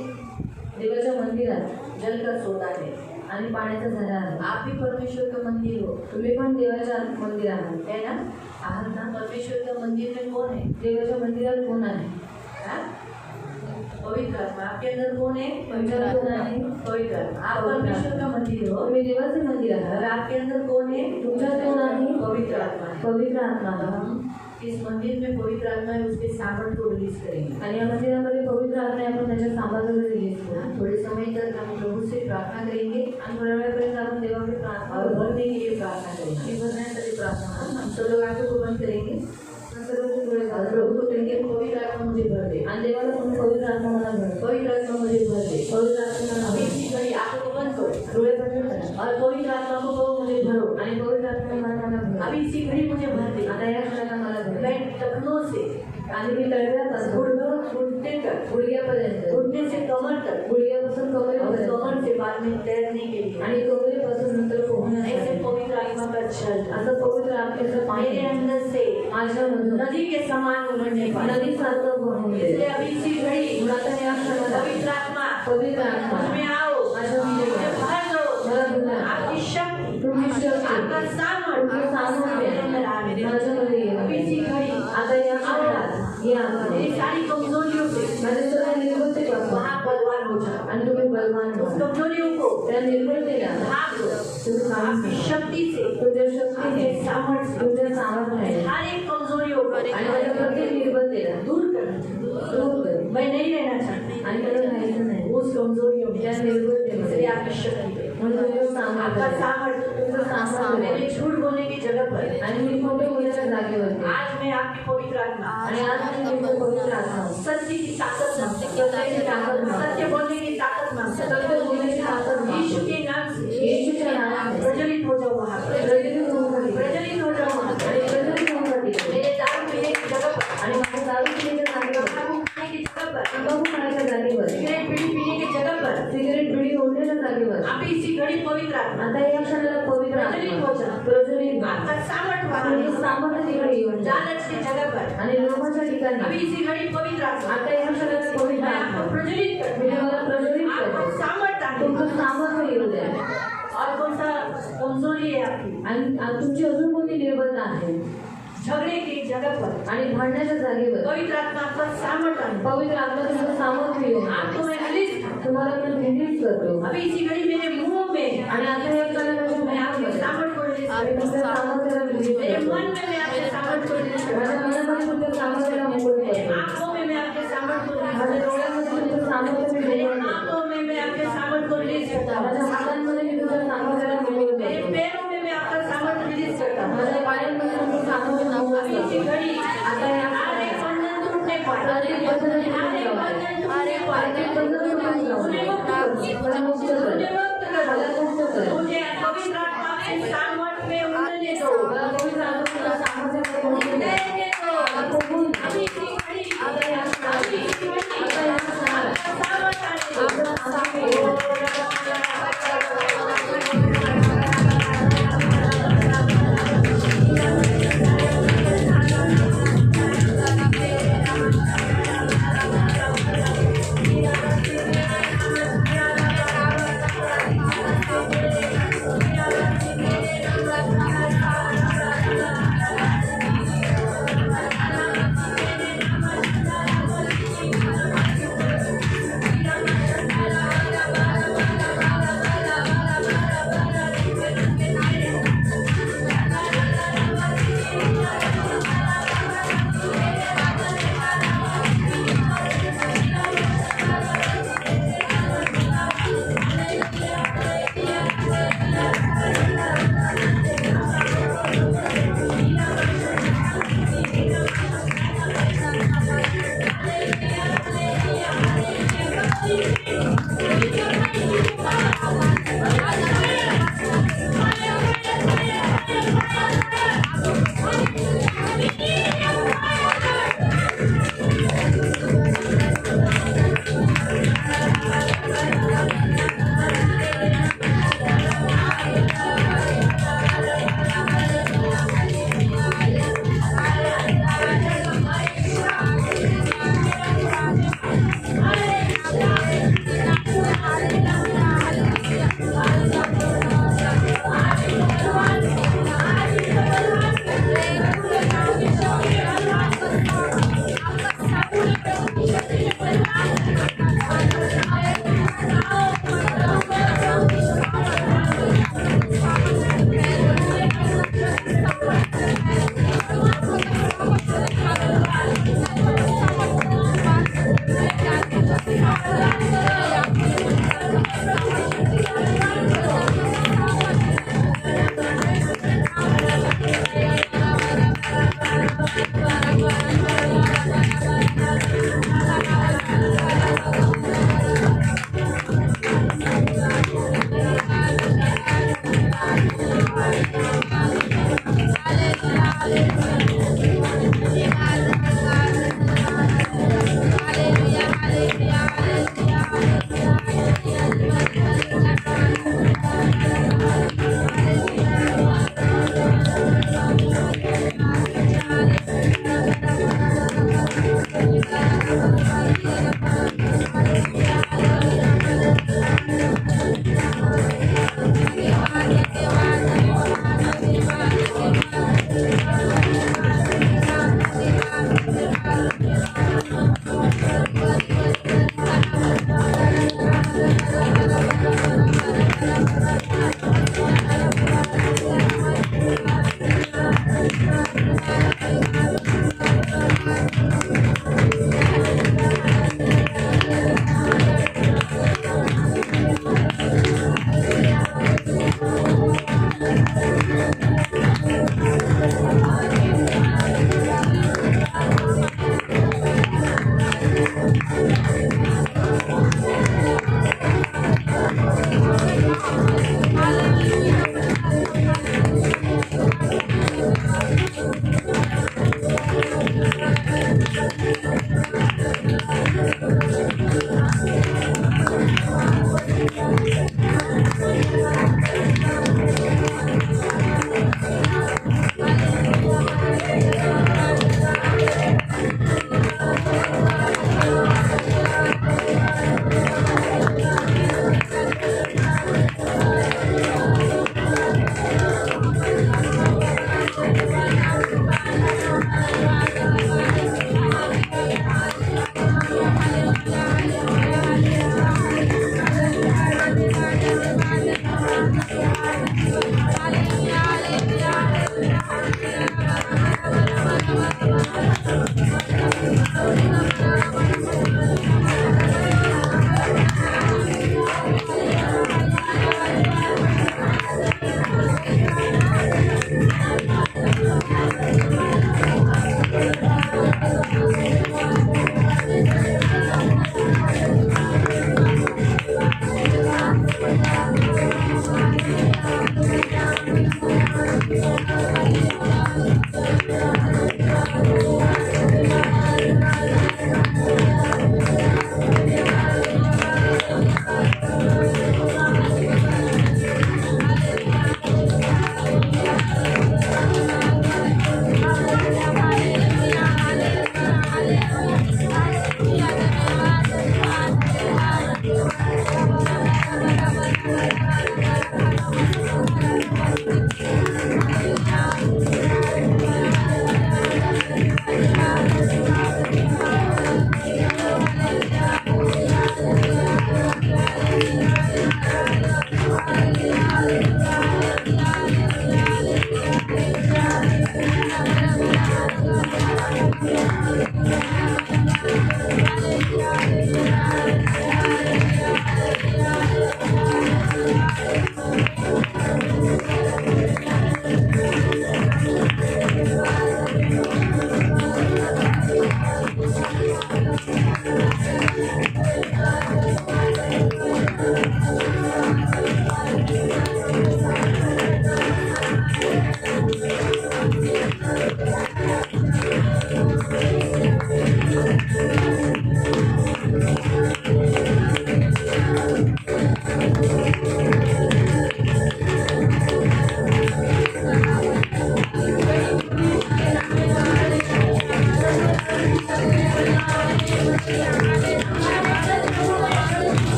देवाच्या मंदिरात जल का सोता है. आणि पाण्याचा झरा आहे. आप भी परमेश्वर का मंदिर हो, तुम्ही पण देवाच्या मंदिर आहात. है ना? आहात ना? परमेश्वर का मंदिर में कौन है? देवाच्या मंदिरात कोण आहे? हाँ? पवित्र आत्मा. आपके अंदर कौन है? तुमच्यात कोण आहे? पवित्र आत्मा. आप परमेश्वर का मंदिर हो तुम्ही देवाचे मंदिर और आहात. आपके अंदर कौन है? तुमच्यात कोण आहे? पवित्र आत्मा है. पवित्र आत्मा आहे. हम इस मंदिर में पवित्र आत्मा है उसके सामर्थ को रिलीज करेंगे. आणि या मंदिरामध्ये पवित्र आत्मा आहे, आपण त्याच्या सामर्थ्याला रिलीज करू. थोड़े समय तक हम प्रभू से प्रार्थना करेंगे आणि थोड्या वेळापर्यंत आपण देवाकडे प्रार्थना और करू. भरने के लिए प्रार्थना करेंगे. आणि भरण्यासाठी प्रार्थना करू. हम सब लोग आंखों को बंद करेंगे आपण सर्वजण डोळे और बंद प्रभु करू. को कहेंगे पवित्र आत्मा मुझे भर दे. आणि देवाला तुम्ही पवित्र आत्मा मला भर. पवित्र आत्मा मुझे भर दे. पवित्र आत्मा मला अभी भर. इसी घड़ी आंखों को बंद करो डोळे बंद करा. और पवित्र आत्मा को कहो मुझे भरो. आणि पवित्र आत्मा मला भर. अभी इसी घड़ी मुझे भर दे. आता या क्षणाला मला भर. मैं टखनों से, आणि मी तळव्यापासून, गुडघों घुटने तक, गुडघ्यापर्यंत, घुटने से कमर तक, गुडघ्यापासून और कमरेपर्यंत कमर से बाद में तैरने के लिए, आणि कमरेपासून नंतर ऐसे पोहण्यासाठी पवित्र आत्मा का जल असं पवित्र आत्म्याचं पाणी मेरे अंदर से माझ्यामधून नदी के समान उमड़ने पाए। नदीसारखं वाहून इसलिए गेले. अभी इसी घड़ी मग आता या क्षणाला पवित्र आत्मा पवित्र आत्मा मुझमें आओ, माझ्यामध्ये मुझे ये. भर दो, मला भरा. आपकी शक्ति, तुमची शक्ती, आपका सामर्थ्य तुमचं सामर्थ्य मेरे अंदर आने दो। माझ्यामध्ये ये. अभी इसी घड़ी आता या क्षणाला या मेरी सारी कमजोरियों से माझ्या सगळ्या निर्बलतेपासून वहाँ बलवान हो जाओ। आणि तुम्ही बलवान उस व्हा. कमजोरियों को त्या निर्बलतेला भाग दो, तुम्ही काम आपकी शक्ति से, तुमच्या आपके शक्तीने सामर्थ्य से तुमच्या सामर्थ्याने हर एक कमजोरियों को आणि माझ्या प्रत्येक निर्बलतेला दूर कर। दूर कर. मैं नहीं रहना चाहती आणि मला राहायचं नाही उस कमजोरियों में, त्या निर्बलतेमध्ये इसलिए आपकी शक्ति पे, म्हणून तुमचं आपका सामर्थ्य सामर्थ्य, तुमचं सामर्थ्य मेरे झूठ बोलने की जगह पर आणि मी खोटे बोलण्याच्या जागेवरती आज मैं आपकी पवित्र आत्मा आणि आज मी तुमचं पवित्र आत्मा सत्य की ताकत मांगते, सत्याची ताकद मागते. सत्य बोलने की ताकत मांगते, सत्य बोलण्याची ताकद मागते. यीशु के नाम से येशूच्या नावाने प्रज्वलित हो जाओ वहाँ पर, प्रज्वलित होऊन जाईल. प्रज्वलित हो जाओ वहाँ आणि पर, प्रज्वलित होऊन जाईल. मेरे दारू पीने की जगह पर, आणि माझ्या दारू पिण्याच्या जागेवर, तंबाकू खाने की जगह पर, तंबाखू खाण्याच्या जागेवर, सिगरेट बीड़ी पीने की जगह पर, सिगरेट बिडी ओढण्याच्या जागेवर अभी इसी घड़ी पवित्र आत्मा आता या क्षणाला पवित्र प्रज्वलित आत्मा हो जा, प्रज्वलित व्हा. आपका सामर्थ्य तुमचं बढ़ाने, सामर्थ्य तिकडे येऊन जा. लालच की जगह पर, आणि लोभाच्या अभी ठिकाणी इसी घड़ी पवित्र आत्मा आता या क्षणाला पवित्र मैं आत्मा आपको प्रज्वलित कर, मी तुम्हाला प्रज्वलित आपका करते. सामर्थ्य आने, तुमचं सामर्थ्य येऊ द्या. और कौन सा कमजोरी है आपकी, आणि तुमची अजून कोणती निर्बलता आहे झगड़े की जगह पर आणि भांडण्याच्या जागेवर पवित्र आत्मा आपका सामर्थ्य आने, पवित्र आत्मा तुमचं सामर्थ्य येऊन आपको मैं रिलीज तुम्हाला मी रिलीज करतो. अभी इसी घड़ी मेरे मुंह में आणि आता या क्षणाला माझ्या मैं आपके मनामध्ये सामर्थ्य को रिलीज आणि करता तुमच्या सामर्थ्याला रिलीज हूं, मेरे करतो. मन में मैं आपके सामर्थ्य को रिलीज करता माझ्या मनामध्ये तुमच्या सामर्थ्याला मोकळं हूं, मेरे करतो. आंखों में मैं आपके सामर्थ्य को रिलीज माझ्या करता डोळ्यामध्ये तुमचं सामर्थ्य मी हूं, मेरे मोकळं करतो. हाथों में मैं आपके सामर्थ्य को रिलीज करता हूं, माझ्या हातांमध्ये मी तुमच्या सामर्थ्याला मोकळं मेरे करतो. पैरों में मैं आपका सामर्थ्य रिलीज करता हूं। माझ्या पायांमध्ये तुमचं सामर्थ्य मोकळं अभी इसी करतो. घड़ी आता या हर एक बंधन टूटने पाए, हर एक बंधन टूटने हर एक पाए. बंधन टूटने पाए, हर एक बंधन टूटने पाए. मुझे मुक्त कर, मला मुक्त कर. मुझे मुक्त कर, मला मुक्त कर. मुझे पवित्र आत्मा के सामर्थ्य में उतरने दो, मला पवित्र आत्म्याच्या सामर्थ्यामध्ये मोकळं कर. उतरने दो। मला बघून अभी इसी घड़ी, आता या अभी क्षणाला इसी घड़ी, आता या क्षणाला आपका सामर्थ्य आने दो। आपलं सामर्थ्य येऊ द्या.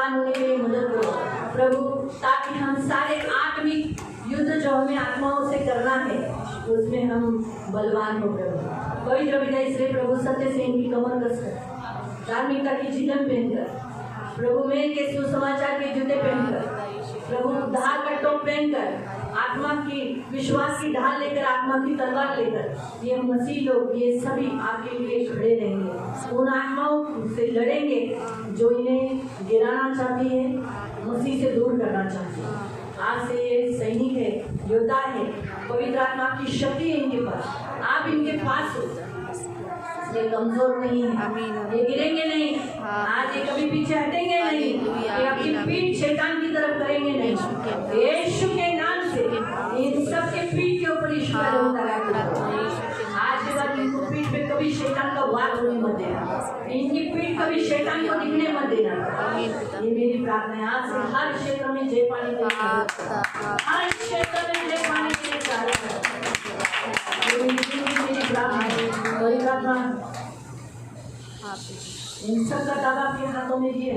बलवान होने के लिए मदद करो प्रभु, ताकि हम सारे आत्मिक युद्ध जो हमें आत्माओं से करना है उसमें हम बलवान हो प्रभु। पवित्र विदा इसलिए प्रभु सत्य से इनकी कमर कसकर, धार्मिकता की चिकन पहनकर, प्रभु मेल के सुसमाचार के जूते पहनकर, प्रभु उद्धार का टोप पहनकर, आत्मा की विश्वास की ढाल लेकर, आत्मा की तलवार लेकर ये मसीह लोग ये सभी आपके लिए खड़े रहेंगे। उन आत्माओं से लड़ेंगे जो इन्हें गिराना चाहती है, मसीह से दूर करना चाहती है। आज से ये सैनिक है, योद्धा है, पवित्र आत्मा की शक्ति है इनके पास, आप इनके पास हो। ये कमजोर नहीं है, ये गिरेंगे नहीं, आज ये कभी पीछे हटेंगे नहीं, ये अपनी पीठ शैतान की तरफ करेंगे नहीं। यीशु के नाम से इन सब के पीठ के ऊपर यीशु का नाम लगा। आज के बाद इनको पीठ पे कभी शैतान का वार होने मत देना, इनकी पीठ कभी शैतान को दिखने मत देना। ये मेरी प्रार्थना है। आज से हर क्षेत्र में जय पाने के लिए, हर क्षेत्र में जय पाने के लिए मेरी प्रार्थना है। पवित्र आत्मा इन सब का दावा आपके हाथों में दिए,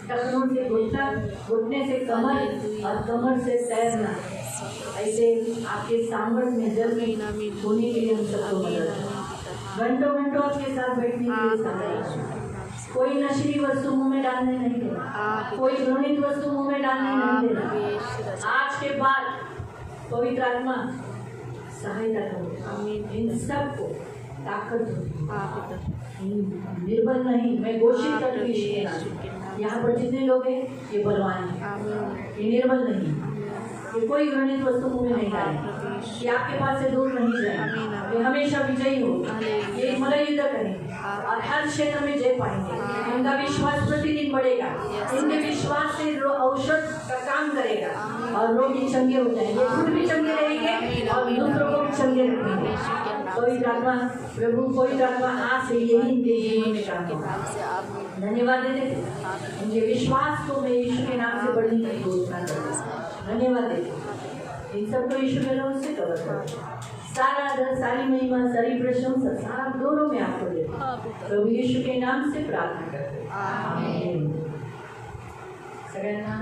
टखनों से घुटना, घुटने से कमर और कमर से तैरना, ऐसे आपके सामर्थ्य में जल में होने के लिए हम सबको मदद। घंटों घंटों आपके साथ बैठने के लिए सामर्थ्य। कोई नशीली वस्तु मुंह में डालने नहीं देना, कोई घृणित वस्तु मुंह में डालने नहीं देना। आज के बाद पवित्र आत्मा सहायता करो, इन सबको ताकत दो, निर्बल नहीं। मैं घोषित करती हूँ यहाँ पर जितने लोग हैं ये बलवान हैं, ये निर्बल नहीं, ये कोई घृणित वस्तु मुंह में नहीं डाले, ये आपके पास से दूर नहीं जाए, ये हमेशा विजयी हो, ये मलय युद्ध करेंगे और हर क्षेत्र में जय पाएंगे। इनका विश्वास प्रतिदिन बढ़ेगा, इनके विश्वास से औषध का काम करेगा और रोगी चंगे हो जाएंगे, खुद भी चंगे रहेंगे और दूसरों को भी चंगे रखेंगे। पवित्र आत्मा प्रभु, पवित्र आत्मा आज से यही इनके जीवन में काम करेगा। धन्यवाद देते हैं इनके विश्वास को, मैं यीशु के नाम से बढ़ने की घोषणा करता हूं। धन्यवाद देते इन सबको यीशु के नाम से कवर करो। सारा आदर, सारी महिमा, सारी प्रशंसा सारा दोनों में आपको देते प्रभु यीशु के नाम से प्रार्थना करते हैं, आमीन। सगळ्यांना